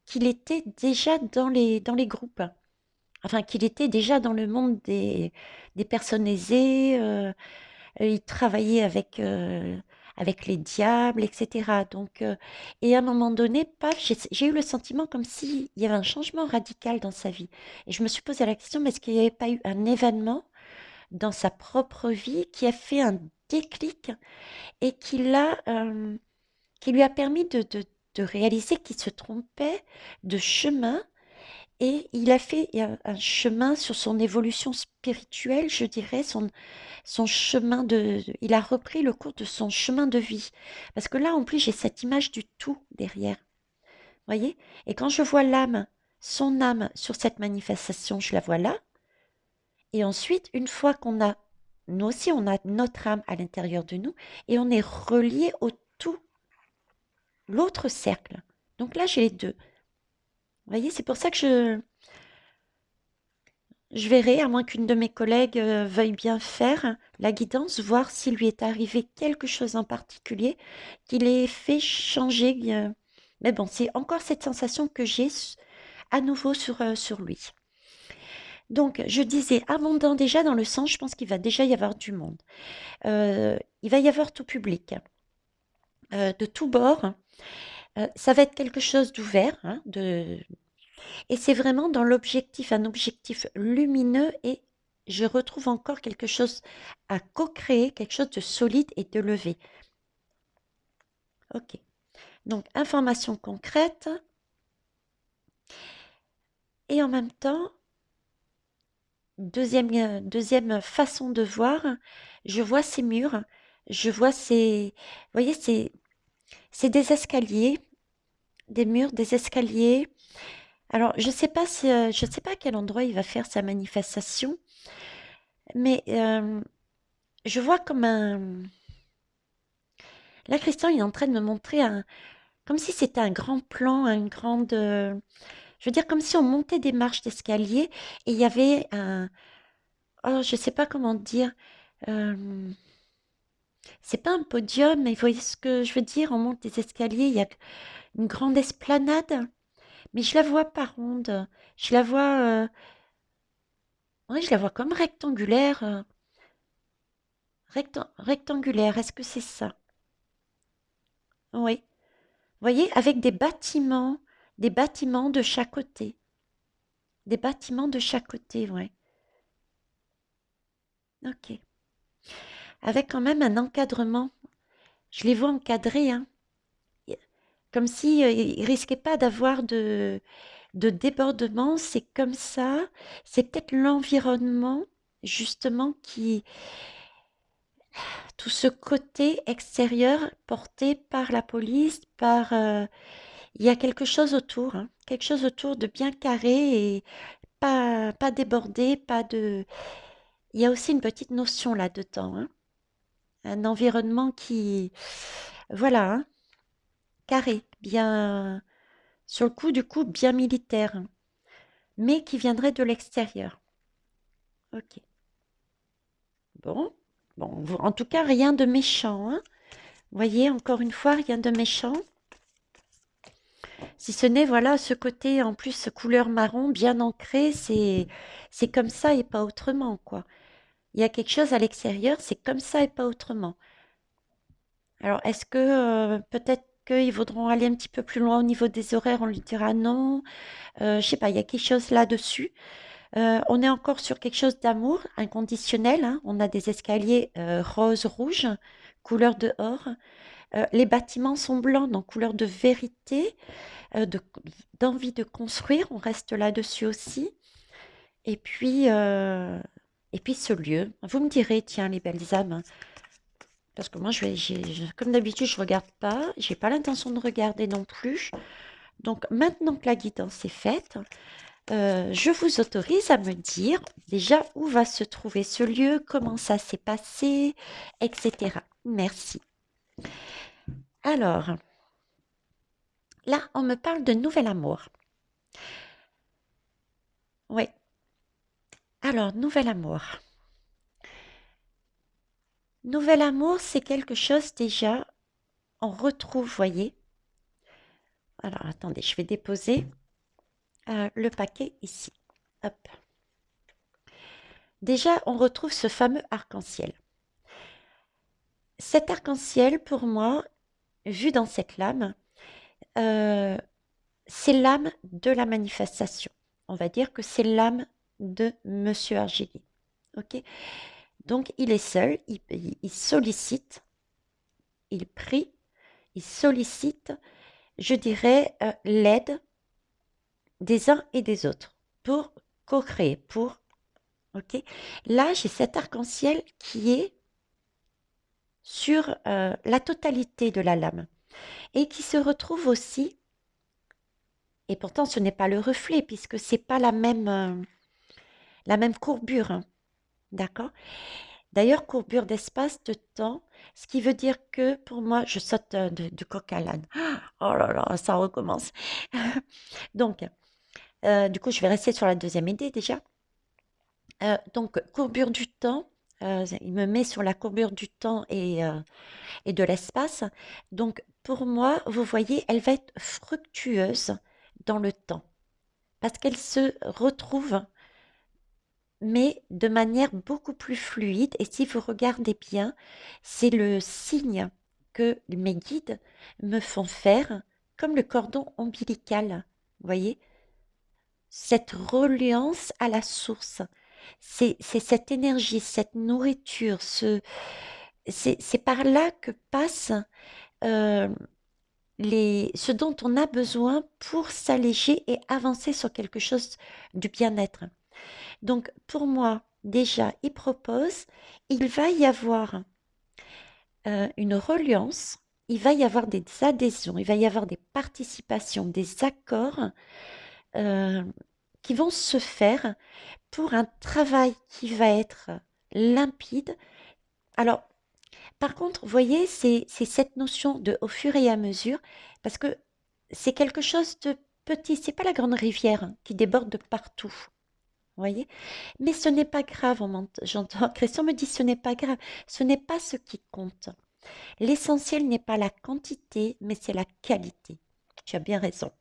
qu'il était déjà dans les groupes. Enfin, qu'il était déjà dans le monde des personnes aisées. Il travaillait avec les diables, etc. Donc, et à un moment donné, paf, j'ai eu le sentiment comme s'il y avait un changement radical dans sa vie. Et je me suis posé la question, mais est-ce qu'il n'y avait pas eu un événement dans sa propre vie qui a fait un déclic et qui lui a permis de réaliser qu'il se trompait de chemin et il a fait un chemin sur son évolution spirituelle, je dirais, son chemin il a repris le cours de son chemin de vie. Parce que là, en plus, j'ai cette image du tout derrière. Voyez? Et quand je vois l'âme, son âme sur cette manifestation, je la vois là. Et ensuite, une fois nous aussi, on a notre âme à l'intérieur de nous et on est relié au tout, l'autre cercle. Donc là, j'ai les deux. Vous voyez, c'est pour ça que je verrai, à moins qu'une de mes collègues veuille bien faire la guidance, voir s'il lui est arrivé quelque chose en particulier qui l'ait fait changer. Mais bon, c'est encore cette sensation que j'ai à nouveau sur lui. Donc, je disais abondant déjà dans le sens, je pense qu'il va déjà y avoir du monde. Il va y avoir tout public, de tous bords. Ça va être quelque chose d'ouvert, hein, et c'est vraiment dans l'objectif, un objectif lumineux et je retrouve encore quelque chose à co-créer, quelque chose de solide et de levé. Ok. Donc, information concrète et en même temps, deuxième façon de voir, je vois ces murs, je vois ces, vous voyez, c'est des escaliers, des murs, des escaliers. Alors, je sais pas à quel endroit il va faire sa manifestation, mais je vois comme un. Là, Christian, il est en train de me montrer comme si c'était un grand plan, une grande. Je veux dire, comme si on montait des marches d'escalier et il y avait un. Oh, je sais pas comment dire. euh, c'est pas un podium, mais vous voyez ce que je veux dire? On monte des escaliers, il y a une grande esplanade, mais je la vois pas ronde. Je la vois. Oui, je la vois comme rectangulaire. Rectangulaire, est-ce que c'est ça? Oui. Vous voyez, avec des bâtiments de chaque côté. Des bâtiments de chaque côté, ouais. Ok. Avec quand même un encadrement. Je les vois encadrés, hein. Comme si ils risquaient pas d'avoir de débordement. C'est comme ça. C'est peut-être l'environnement, justement, tout ce côté extérieur porté par la police, il y a quelque chose autour, hein. Quelque chose autour de bien carré et pas débordé, pas de. Il y a aussi une petite notion là-dedans, hein. Un environnement voilà, hein, carré, bien, sur le coup, du coup, bien militaire, hein, mais qui viendrait de l'extérieur. Ok. Bon, en tout cas, rien de méchant, hein. Vous voyez, encore une fois, rien de méchant. Si ce n'est, voilà, ce côté, en plus, couleur marron, bien ancré, c'est comme ça et pas autrement, quoi. Il y a quelque chose à l'extérieur, c'est comme ça et pas autrement. Alors, est-ce que peut-être qu'ils voudront aller un petit peu plus loin au niveau des horaires, on lui dira non. Je sais pas, il y a quelque chose là-dessus. On est encore sur quelque chose d'amour inconditionnel, hein. On a des escaliers rose-rouge, couleur de or. Les bâtiments sont blancs, donc couleur de vérité, d'envie de construire. On reste là-dessus aussi. Et puis, euh, et puis ce lieu. Vous me direz, tiens, les belles âmes, hein, parce que moi, comme d'habitude, je regarde pas. J'ai pas l'intention de regarder non plus. Donc, maintenant que la guidance est faite, je vous autorise à me dire déjà où va se trouver ce lieu, comment ça s'est passé, etc. Merci. Alors, là, on me parle de nouvel amour. Oui. Alors, nouvel amour. Nouvel amour, c'est quelque chose déjà, on retrouve, voyez. Alors, attendez, je vais déposer le paquet ici. Hop. Déjà, on retrouve ce fameux arc-en-ciel. Cet arc-en-ciel, pour moi, vu dans cette lame, euh, c'est l'âme de la manifestation. On va dire que c'est l'âme de Monsieur Argili. Ok. Donc, il est seul, il sollicite, il prie, il sollicite, je dirais, l'aide des uns et des autres pour co-créer, pour... Ok. Là, j'ai cet arc-en-ciel qui est sur la totalité de la lame et qui se retrouve aussi, et pourtant ce n'est pas le reflet puisque c'est pas la même courbure, hein, d'accord? D'ailleurs, courbure d'espace, de temps, ce qui veut dire que pour moi, je saute du coq à l'âne. Oh là là, ça recommence. Donc, du coup, je vais rester sur la deuxième idée déjà. Donc, courbure du temps, il me met sur la courbure du temps et de l'espace. Donc, pour moi, vous voyez, elle va être fructueuse dans le temps parce qu'elle se retrouve, mais de manière beaucoup plus fluide. Et si vous regardez bien, c'est le signe que mes guides me font faire, comme le cordon ombilical. Vous voyez, cette reliance à la source, c'est cette énergie, cette nourriture, c'est par là que passe euh, ce dont on a besoin pour s'alléger et avancer sur quelque chose du bien-être. Donc, pour moi, déjà, il propose, il va y avoir une reliance, il va y avoir des adhésions, il va y avoir des participations, des accords euh, qui vont se faire pour un travail qui va être limpide. Alors, par contre, vous voyez, c'est cette notion de au fur et à mesure, parce que c'est quelque chose de petit, c'est pas la grande rivière hein, qui déborde de partout, vous voyez? Mais ce n'est pas grave, j'entends, Christian me dit ce n'est pas grave, ce n'est pas ce qui compte. L'essentiel n'est pas la quantité, mais c'est la qualité. Tu as bien raison.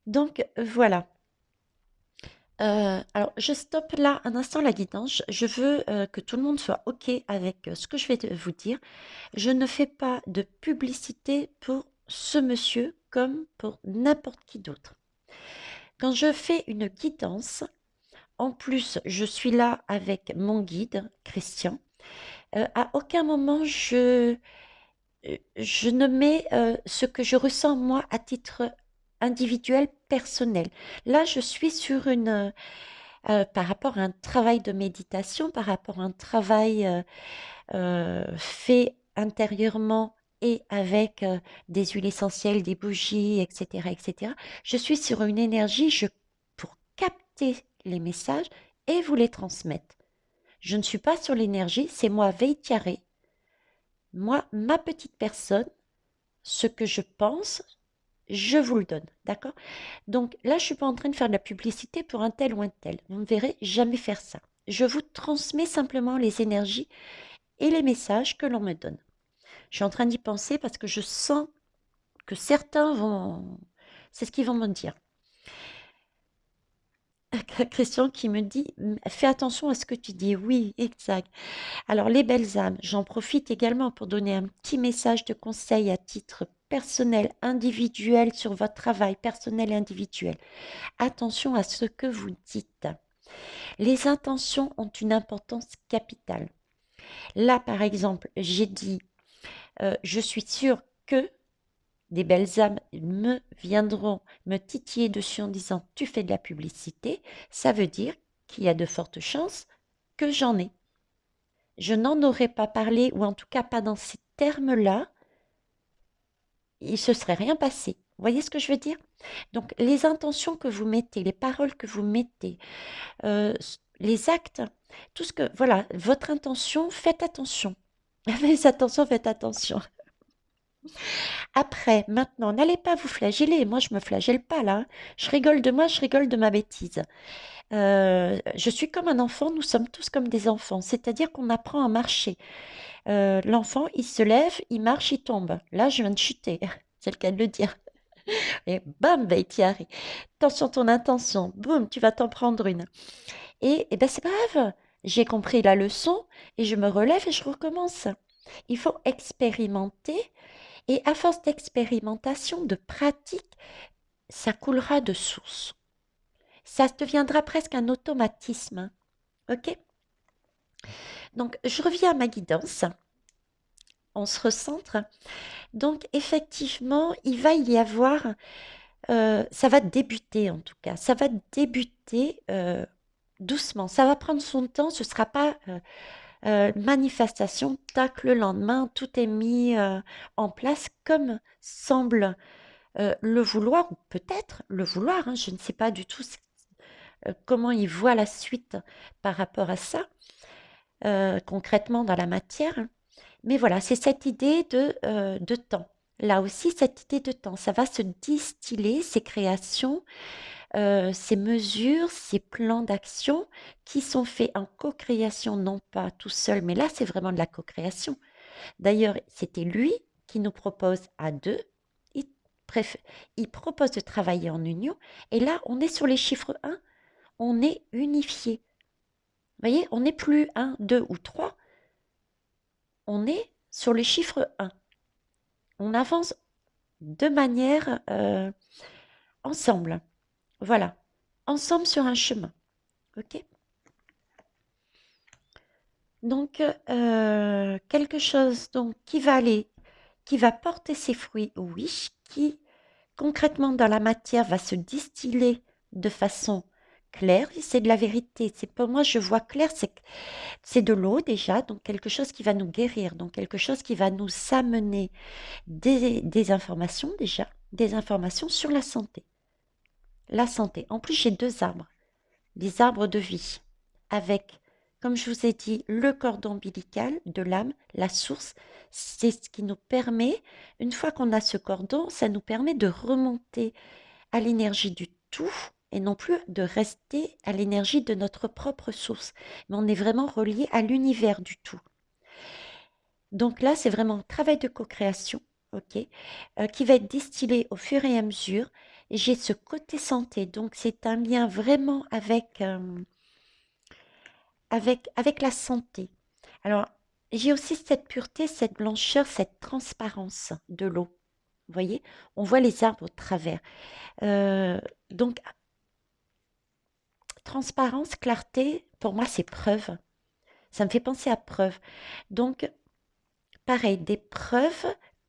Donc voilà. Alors, je stoppe là un instant la guidance. Je veux que tout le monde soit OK avec ce que je vais vous dire. Je ne fais pas de publicité pour ce monsieur comme pour n'importe qui d'autre. Quand je fais une guidance, en plus, je suis là avec mon guide, Christian. À aucun moment, je ne mets ce que je ressens moi à titre individuel, personnel. Là, je suis sur par rapport à un travail de méditation, par rapport à un travail fait intérieurement et avec des huiles essentielles, des bougies, etc., etc. Je suis sur une énergie pour capter les messages et vous les transmettre. Je ne suis pas sur l'énergie, c'est moi, Veitiaré, moi, ma petite personne, ce que je pense, je vous le donne, d'accord? Donc là, je ne suis pas en train de faire de la publicité pour un tel ou un tel. Vous ne verrez jamais faire ça. Je vous transmets simplement les énergies et les messages que l'on me donne. Je suis en train d'y penser parce que je sens que certains vont... C'est ce qu'ils vont me dire. Christian qui me dit, fais attention à ce que tu dis. Oui, exact. Alors, les belles âmes, j'en profite également pour donner un petit message de conseil à titre personnel, individuel sur votre travail personnel et individuel. Attention à ce que vous dites. Les intentions ont une importance capitale. Là, par exemple, j'ai dit, je suis sûre que des belles âmes me viendront me titiller dessus en disant tu fais de la publicité, ça veut dire qu'il y a de fortes chances que j'en ai. Je n'en aurais pas parlé, ou en tout cas pas dans ces termes-là, il ne se serait rien passé. Vous voyez ce que je veux dire? Donc, les intentions que vous mettez, les paroles que vous mettez, les actes, tout ce que, voilà, votre intention, faites attention. Faites attention, faites attention. Après, maintenant, n'allez pas vous flageller. Moi, je me flagelle pas là, hein. Je rigole de moi, je rigole de ma bêtise. Je suis comme un enfant, nous sommes tous comme des enfants. C'est-à-dire qu'on apprend à marcher. L'enfant, il se lève, il marche, il tombe. Là, je viens de chuter. C'est le cas de le dire. Et bam, ben, t'y arrives. Attention ton intention. Boum, tu vas t'en prendre une. Et ben, c'est pas grave. J'ai compris la leçon et je me relève et je recommence. Il faut expérimenter et à force d'expérimentation, de pratique, ça coulera de source. Ça deviendra presque un automatisme. Ok? Donc, je reviens à ma guidance. On se recentre. Donc, effectivement, il va y avoir, ça va débuter en tout cas, ça va débuter doucement. Ça va prendre son temps, ce ne sera pas manifestation, tac, le lendemain, tout est mis en place comme semble le vouloir, ou peut-être le vouloir, hein, je ne sais pas du tout comment il voit la suite par rapport à ça, concrètement dans la matière. Mais voilà, c'est cette idée de temps. Là aussi, cette idée de temps, ça va se distiller, ces créations, ces mesures, ces plans d'action qui sont faits en co-création, non pas tout seul, mais là, c'est vraiment de la co-création. D'ailleurs, c'était lui qui nous propose à deux. Il, il propose de travailler en union. Et là, on est sur les chiffres un, on est unifié. Vous voyez, on n'est plus un, 2 ou 3, on est sur les chiffres un. On avance de manière ensemble. Voilà, ensemble sur un chemin. Ok? Donc, quelque chose donc, qui va aller, qui va porter ses fruits, oui, qui concrètement dans la matière va se distiller de façon claire. C'est de la vérité. C'est pour moi, je vois clair, c'est de l'eau déjà, donc quelque chose qui va nous guérir, donc quelque chose qui va nous amener des informations déjà, des informations sur la santé. La santé. En plus, j'ai deux arbres, les arbres de vie, avec, comme je vous ai dit, le cordon ombilical de l'âme, la source. C'est ce qui nous permet, une fois qu'on a ce cordon, ça nous permet de remonter à l'énergie du tout et non plus de rester à l'énergie de notre propre source. Mais on est vraiment relié à l'univers du tout. Donc là, c'est vraiment un travail de co-création, ok, qui va être distillé au fur et à mesure. Et j'ai ce côté santé, donc c'est un lien vraiment avec la santé. Alors, j'ai aussi cette pureté, cette blancheur, cette transparence de l'eau. Vous voyez, on voit les arbres au travers. Donc, transparence, clarté, pour moi, c'est preuve. Ça me fait penser à preuve. Donc, pareil, des preuves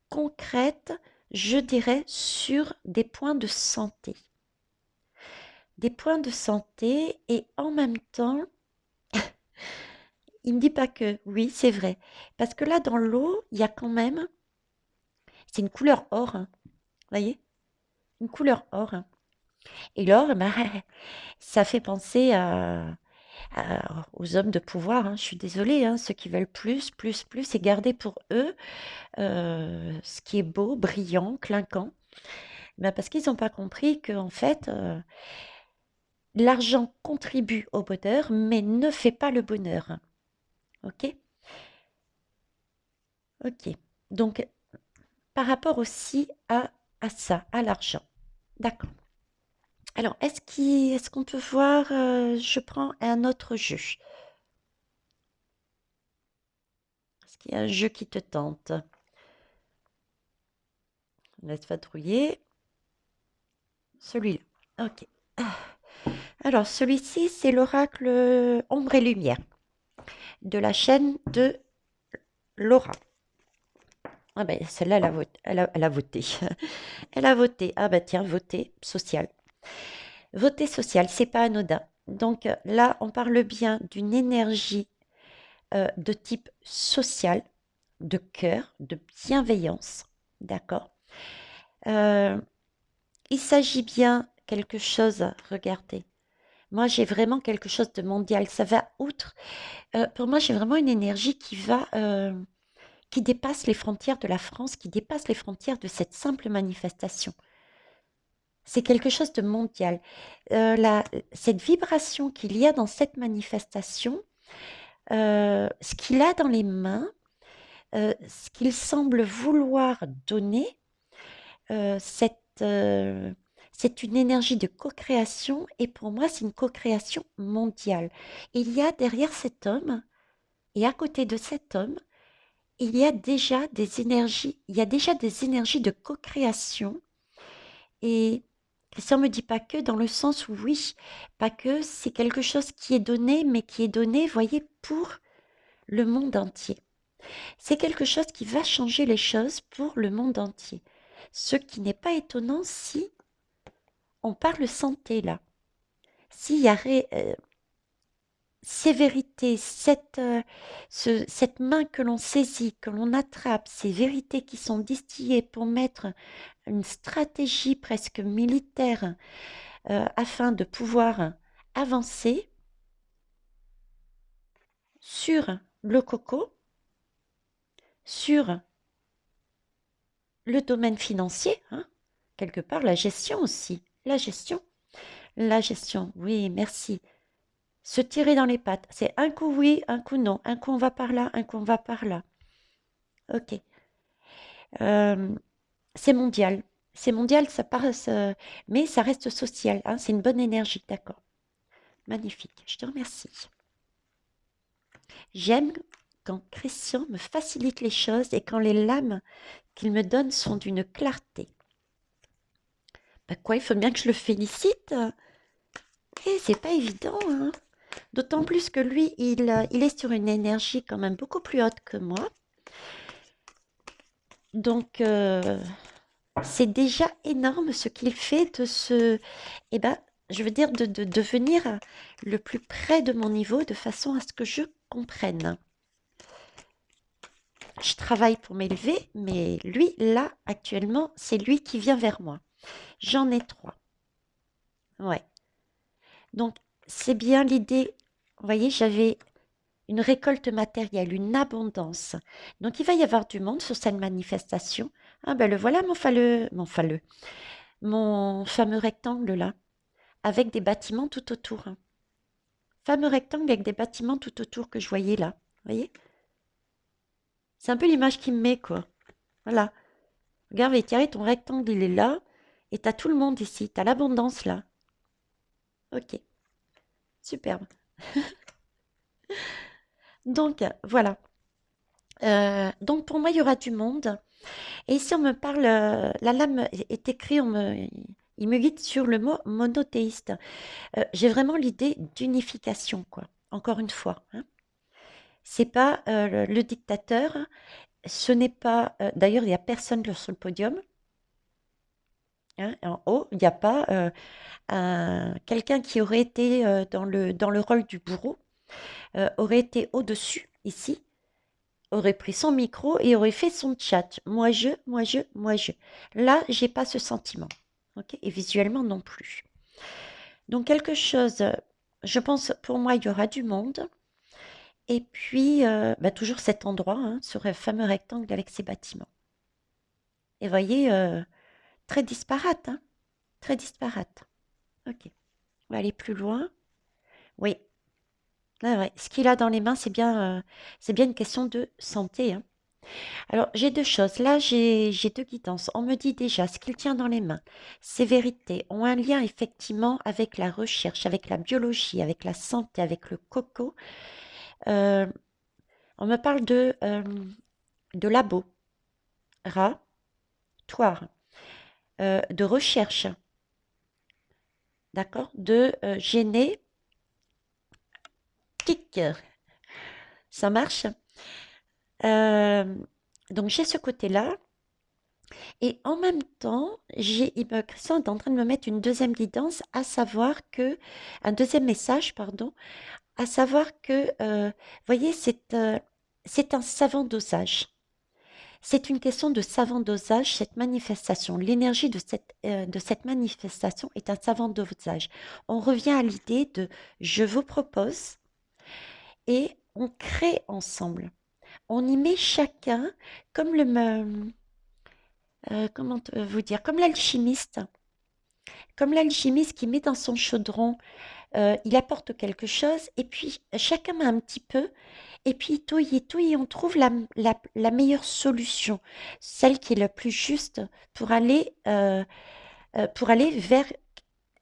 concrètes, je dirais, sur des points de santé. Des points de santé et en même temps, il ne dit pas que, oui, c'est vrai. Parce que là, dans l'eau, il y a quand même, c'est une couleur or, hein, vous voyez? Une couleur or, hein. Et l'or, bah, ça fait penser aux hommes de pouvoir, hein. Je suis désolée, hein, ceux qui veulent plus, plus, plus, et garder pour eux ce qui est beau, brillant, clinquant. Ben parce qu'ils n'ont pas compris qu'en fait, l'argent contribue au bonheur, mais ne fait pas le bonheur. Ok? Ok. Donc, par rapport aussi à ça, à l'argent. D'accord. Alors, est-ce qu'on peut voir, je prends un autre jeu. Est-ce qu'il y a un jeu qui te tente? Laisse vadrouiller. Celui-là. Ok. Ah. Alors, celui-ci, c'est l'oracle Ombre et Lumière de la chaîne de Laura. Ah ben, celle-là, elle a voté. Elle a voté. Ah ben tiens, voter social. Voter social, c'est pas anodin. Donc là, on parle bien d'une énergie de type social, de cœur, de bienveillance. D'accord. Euh, Il s'agit bien quelque chose, regardez. Moi, j'ai vraiment quelque chose de mondial. Ça va outre. Pour moi, j'ai vraiment une énergie qui dépasse les frontières de la France, qui dépasse les frontières de cette simple manifestation. C'est quelque chose de mondial. Cette vibration qu'il y a dans cette manifestation, ce qu'il a dans les mains, ce qu'il semble vouloir donner, euh, cette, euh, c'est une énergie de co-création et pour moi, c'est une co-création mondiale. Il y a derrière cet homme et à côté de cet homme, il y a déjà des énergies de co-création et ça ne me dit pas que dans le sens où oui, pas que c'est quelque chose qui est donné, mais qui est donné, voyez, pour le monde entier. C'est quelque chose qui va changer les choses pour le monde entier. Ce qui n'est pas étonnant si on parle santé là. S'il y a ces vérités, cette main que l'on saisit, que l'on attrape, ces vérités qui sont distillées pour mettre une stratégie presque militaire afin de pouvoir avancer sur le coco, sur le domaine financier, hein, quelque part la gestion aussi, la gestion, oui, merci. Se tirer dans les pattes, c'est un coup oui, un coup non, un coup on va par là, un coup on va par là. Ok. Euh, c'est mondial, ça passe, mais ça reste social, hein, c'est une bonne énergie, d'accord. Magnifique, je te remercie. J'aime quand Christian me facilite les choses et quand les lames qu'il me donne sont d'une clarté. Bah quoi, il faut bien que je le félicite. Et c'est pas évident, hein. D'autant plus que lui, il est sur une énergie quand même beaucoup plus haute que moi. Donc, c'est déjà énorme ce qu'il fait de se, eh ben, je veux dire, de venir le plus près de mon niveau de façon à ce que je comprenne. Je travaille pour m'élever, mais lui, là, actuellement, c'est lui qui vient vers moi. J'en ai trois. Ouais. Donc, c'est bien l'idée. Vous voyez, j'avais une récolte matérielle, une abondance. Donc, il va y avoir du monde sur cette manifestation. Ah ben le voilà, mon fameux rectangle là, avec des bâtiments tout autour. Fameux rectangle avec des bâtiments tout autour que je voyais là. Vous voyez? C'est un peu l'image qui me met, quoi. Voilà. Regarde, Thierry, ton rectangle, il est là. Et t'as tout le monde ici. T'as l'abondance là. Ok. Superbe. Donc, voilà. Donc, pour moi, il y aura du monde. Et ici, on me parle, la lame est écrite, il me guide sur le mot monothéiste. J'ai vraiment l'idée d'unification, quoi. Encore une fois, hein. C'est pas le dictateur, ce n'est pas. D'ailleurs, il n'y a personne sur le podium, hein. En haut, il n'y a pas quelqu'un qui aurait été dans le rôle du bourreau, aurait été au-dessus, ici, aurait pris son micro et aurait fait son chat. Moi je, moi je, moi je. Là, j'ai pas ce sentiment. Ok. Et visuellement non plus. Donc quelque chose, je pense pour moi, il y aura du monde. Et puis, bah, toujours cet endroit, hein, sur le fameux rectangle avec ses bâtiments. Et voyez, très disparate, hein, très disparate. Ok. On va aller plus loin. Oui. Ah ouais. Ce qu'il a dans les mains, c'est bien une question de santé, hein. Alors, j'ai deux choses. Là, j'ai deux guidances. On me dit déjà ce qu'il tient dans les mains. Ces vérités ont un lien effectivement avec la recherche, avec la biologie, avec la santé, avec le coco. Euh, on me parle de laboratoire, de recherche, d'accord, de génétique. Ça marche? Euh, donc, j'ai ce côté-là. Et en même temps, Christian est en train de me mettre une deuxième guidance, à savoir que, un deuxième message, pardon, à savoir que, voyez, c'est un savant dosage. C'est une question de savant dosage, cette manifestation. L'énergie de cette manifestation est un savant dosage. On revient à l'idée de je vous propose et on crée ensemble. On y met chacun comme comment vous dire, comme l'alchimiste qui met dans son chaudron, il apporte quelque chose et puis chacun met un petit peu et puis il touille et on trouve la meilleure solution, celle qui est la plus juste pour aller vers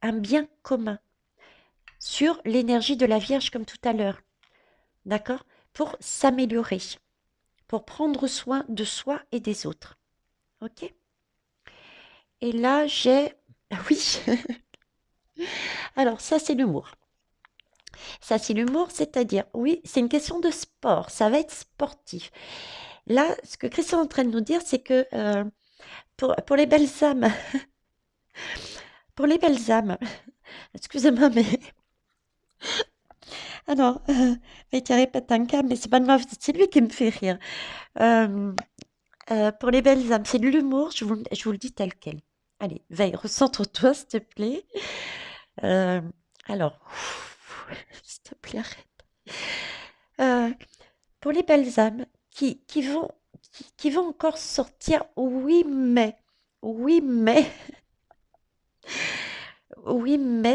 un bien commun sur l'énergie de la Vierge comme tout à l'heure, d'accord? Pour s'améliorer, pour prendre soin de soi et des autres, ok? Et là, j'ai... Ah oui, alors ça c'est l'humour. Ça c'est l'humour, c'est-à-dire, oui, c'est une question de sport, ça va être sportif. Là, ce que Christian est en train de nous dire, c'est que pour les belles âmes, pour les belles âmes, excusez-moi, mais alors, Thierry répète un cas, mais c'est pas de moi, c'est lui qui me fait rire. Euh, pour les belles âmes, c'est de l'humour, je vous le dis tel quel. Allez, veille, recentre-toi, s'il te plaît. Euh, alors, s'il te plaît, arrête. Euh, pour les belles âmes qui vont encore sortir, oui, mais, oui, mais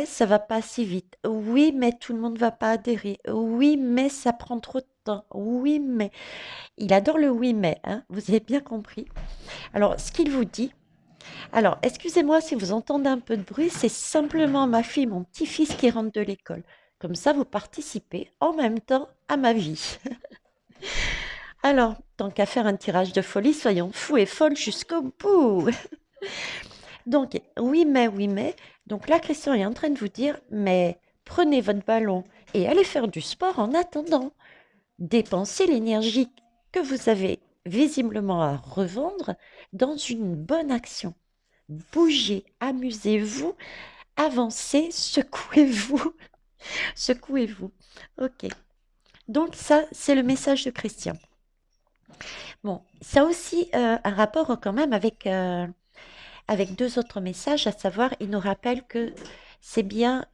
ça va pas si vite. Oui, mais tout le monde va pas adhérer. Oui, mais ça prend trop de temps. Oui, mais. Il adore le oui, mais, hein, vous avez bien compris. Alors, ce qu'il vous dit, alors, excusez-moi si vous entendez un peu de bruit, c'est simplement ma fille, mon petit-fils qui rentre de l'école. Comme ça, vous participez en même temps à ma vie. Alors, tant qu'à faire un tirage de folie, soyons fous et folles jusqu'au bout. Donc, oui, mais, oui, mais. Donc là, Christian est en train de vous dire, mais prenez votre ballon et allez faire du sport en attendant. Dépensez l'énergie que vous avez visiblement à revendre dans une bonne action. Bougez, amusez-vous, avancez, secouez-vous, secouez-vous. Ok. Donc ça, c'est le message de Christian. Bon, ça a aussi un rapport quand même avec deux autres messages, à savoir, il nous rappelle que c'est bien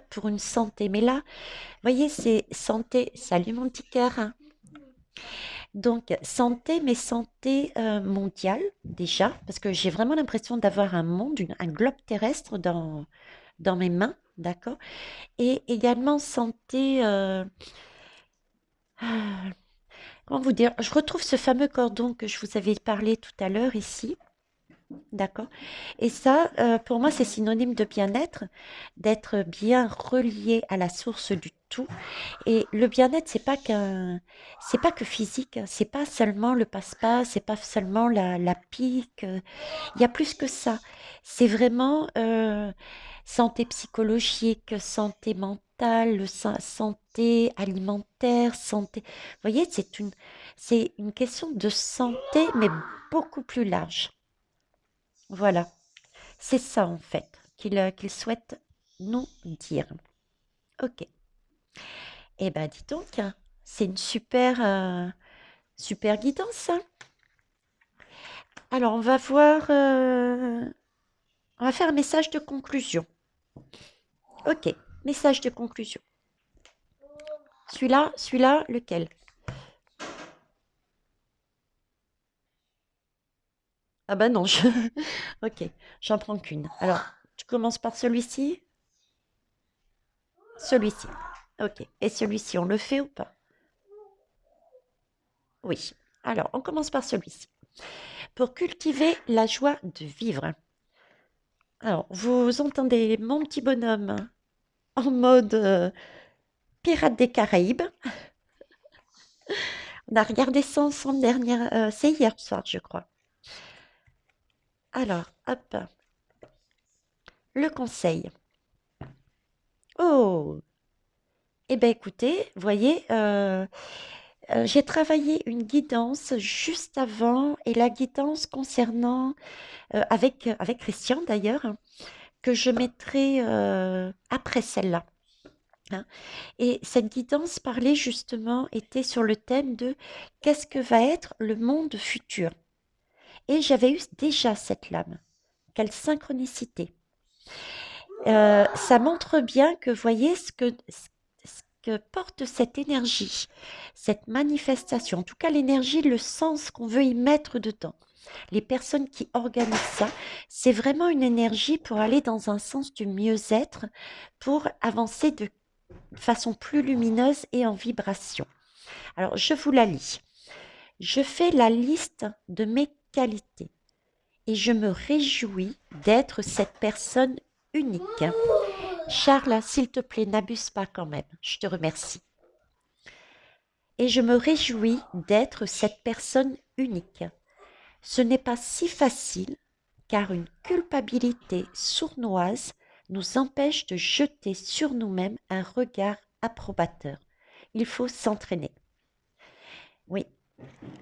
pour une santé. Mais là, voyez, c'est santé. Salut mon petit cœur, hein. Donc, santé, mais santé mondiale déjà, parce que j'ai vraiment l'impression d'avoir un monde, un globe terrestre dans mes mains, d'accord? Et également santé, ah, comment vous dire? Je retrouve ce fameux cordon que je vous avais parlé tout à l'heure ici. D'accord. Et ça, pour moi, c'est synonyme de bien-être, d'être bien relié à la source du tout. Et le bien-être, c'est pas que physique, hein, c'est pas seulement le passe-passe, c'est pas seulement la pique. Il y a plus que ça. C'est vraiment santé psychologique, santé mentale, santé alimentaire, santé. Vous voyez, c'est une question de santé, mais beaucoup plus large. Voilà. C'est ça en fait qu'il souhaite nous dire. Ok. Eh ben dis donc, hein, c'est une super guidance, ça. Alors on va voir, on va faire un message de conclusion. Ok, message de conclusion. Celui-là, lequel? Ah bah non, ok, j'en prends qu'une. Alors, tu commences par celui-ci? Celui-ci. Ok. Et celui-ci, on le fait ou pas? Oui. Alors, on commence par celui-ci. Pour cultiver la joie de vivre. Alors, vous entendez mon petit bonhomme en mode Pirate des Caraïbes. On a regardé ça ensemble dernière, c'est hier soir, je crois. Alors, hop, le conseil. Oh, eh bien écoutez, voyez, j'ai travaillé une guidance juste avant et la guidance concernant, avec Christian d'ailleurs, que je mettrai après celle-là. hein. Et cette guidance parlait justement, était sur le thème de qu'est-ce que va être le monde futur. Et j'avais eu déjà cette lame. Quelle synchronicité. Ça montre bien que, voyez, ce que porte cette énergie, cette manifestation, en tout cas l'énergie, le sens qu'on veut y mettre dedans. Les personnes qui organisent ça, c'est vraiment une énergie pour aller dans un sens du mieux-être, pour avancer de façon plus lumineuse et en vibration. Alors, je vous la lis. Je fais la liste de mes qualités et je me réjouis d'être cette personne unique. Charles, s'il te plaît, n'abuse pas quand même. Je te remercie. Et je me réjouis d'être cette personne unique. Ce n'est pas si facile car une culpabilité sournoise nous empêche de jeter sur nous-mêmes un regard approbateur. Il faut s'entraîner. Oui,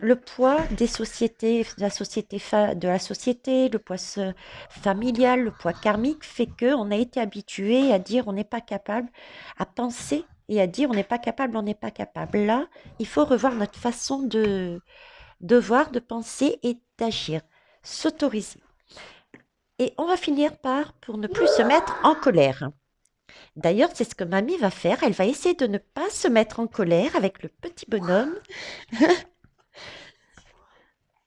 le poids des sociétés, de la société, le poids familial, le poids karmique fait qu'on a été habitué à dire on n'est pas capable, à penser et à dire on n'est pas capable, on n'est pas capable. Là, il faut revoir notre façon de voir, de penser et d'agir, s'autoriser. Et on va finir par pour ne plus se mettre en colère. D'ailleurs, c'est ce que mamie va faire. Elle va essayer de ne pas se mettre en colère avec le petit bonhomme.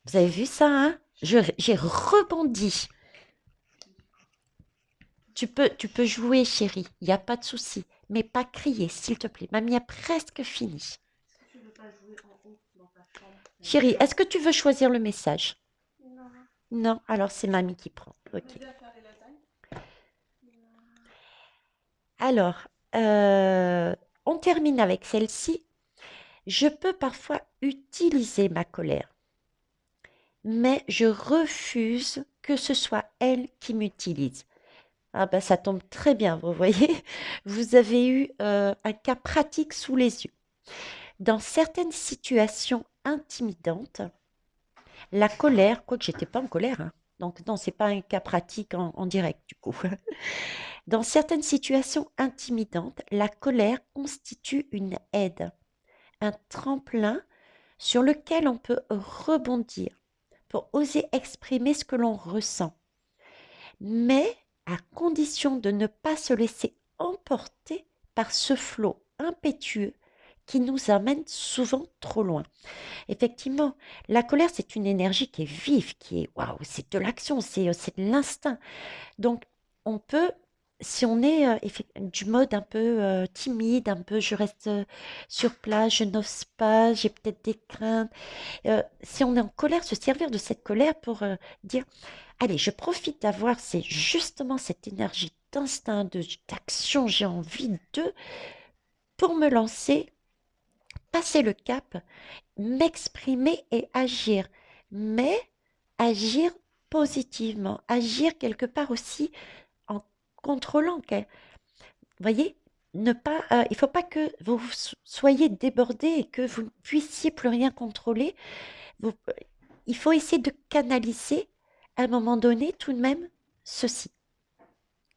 Vous avez vu ça, hein? J'ai rebondi. Tu peux jouer, chérie. Il n'y a pas de souci. Mais pas crier, s'il te plaît. Mamie a presque fini. Chérie, est-ce que tu veux choisir le message? Non, alors c'est mamie qui prend. Ok. Alors, on termine avec celle-ci. Je peux parfois utiliser ma colère, mais je refuse que ce soit elle qui m'utilise. Ah ben ça tombe très bien, vous voyez. Vous avez eu un cas pratique sous les yeux. Dans certaines situations intimidantes, la colère, quoique j'étais pas en colère, hein, donc non, c'est pas un cas pratique en direct du coup. Dans certaines situations intimidantes, la colère constitue une aide, un tremplin sur lequel on peut rebondir pour oser exprimer ce que l'on ressent, mais à condition de ne pas se laisser emporter par ce flot impétueux qui nous amène souvent trop loin. Effectivement, la colère, c'est une énergie qui est vive, qui est waouh, c'est de l'action, c'est de l'instinct. Donc, on peut, si on est du mode un peu timide, un peu je reste sur place, je n'ose pas, j'ai peut-être des craintes, si on est en colère, se servir de cette colère pour dire, allez, je profite d'avoir justement cette énergie d'instinct, d'action, j'ai envie pour me lancer, passer le cap, m'exprimer et agir, mais agir positivement, agir quelque part aussi en contrôlant. Vous voyez, ne pas, il ne faut pas que vous soyez débordé et que vous ne puissiez plus rien contrôler. Vous- il faut essayer de canaliser à un moment donné tout de même ceci.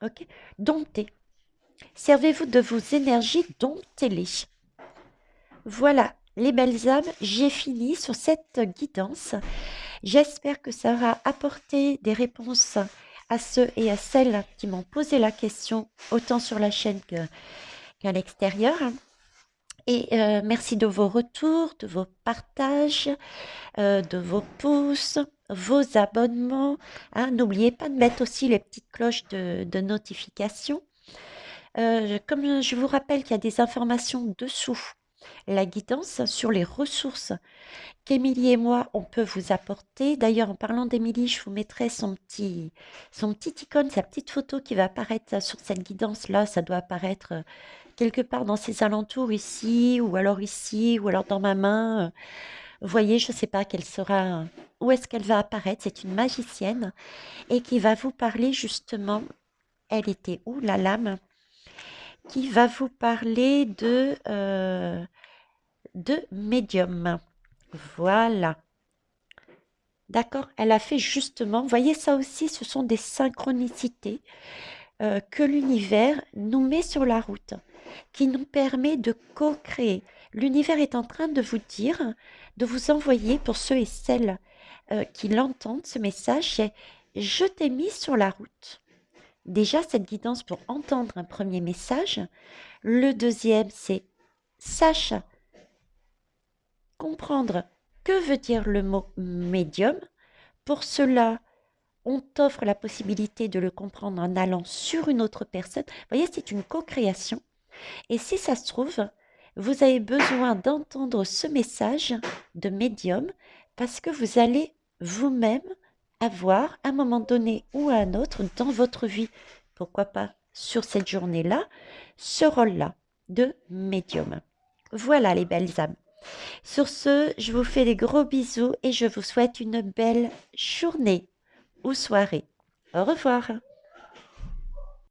Ok? Domptez. Servez-vous de vos énergies, domptez-les. Voilà, les belles âmes, j'ai fini sur cette guidance. J'espère que ça aura apporté des réponses à ceux et à celles qui m'ont posé la question, autant sur la chaîne qu'à l'extérieur. Et merci de vos retours, de vos partages, de vos pouces, vos abonnements, hein. N'oubliez pas de mettre aussi les petites cloches de notification. Comme je vous rappelle qu'il y a des informations dessous la guidance sur les ressources qu'Émilie et moi, on peut vous apporter. D'ailleurs, en parlant d'Émilie, je vous mettrai son petit icône, sa petite photo qui va apparaître sur cette guidance-là. Ça doit apparaître quelque part dans ses alentours ici, ou alors dans ma main. Vous voyez, je ne sais pas quelle sera, où est-ce qu'elle va apparaître. C'est une magicienne et qui va vous parler justement, elle était où la lame, qui va vous parler de médium. Voilà. D'accord? Elle a fait justement, vous voyez ça aussi, ce sont des synchronicités que l'univers nous met sur la route. qui nous permet de co-créer. L'univers est en train de vous dire, de vous envoyer pour ceux et celles qui l'entendent, ce message, c'est je t'ai mis sur la route. Déjà, cette guidance pour entendre un premier message. Le deuxième, c'est sache comprendre que veut dire le mot médium. Pour cela, on t'offre la possibilité de le comprendre en allant sur une autre personne. Vous voyez, c'est une co-création. Et si ça se trouve, vous avez besoin d'entendre ce message de médium parce que vous allez vous-même avoir, à un moment donné ou à un autre, dans votre vie, pourquoi pas sur cette journée-là, ce rôle-là de médium. Voilà les belles âmes. Sur ce, je vous fais des gros bisous et je vous souhaite une belle journée ou soirée. Au revoir.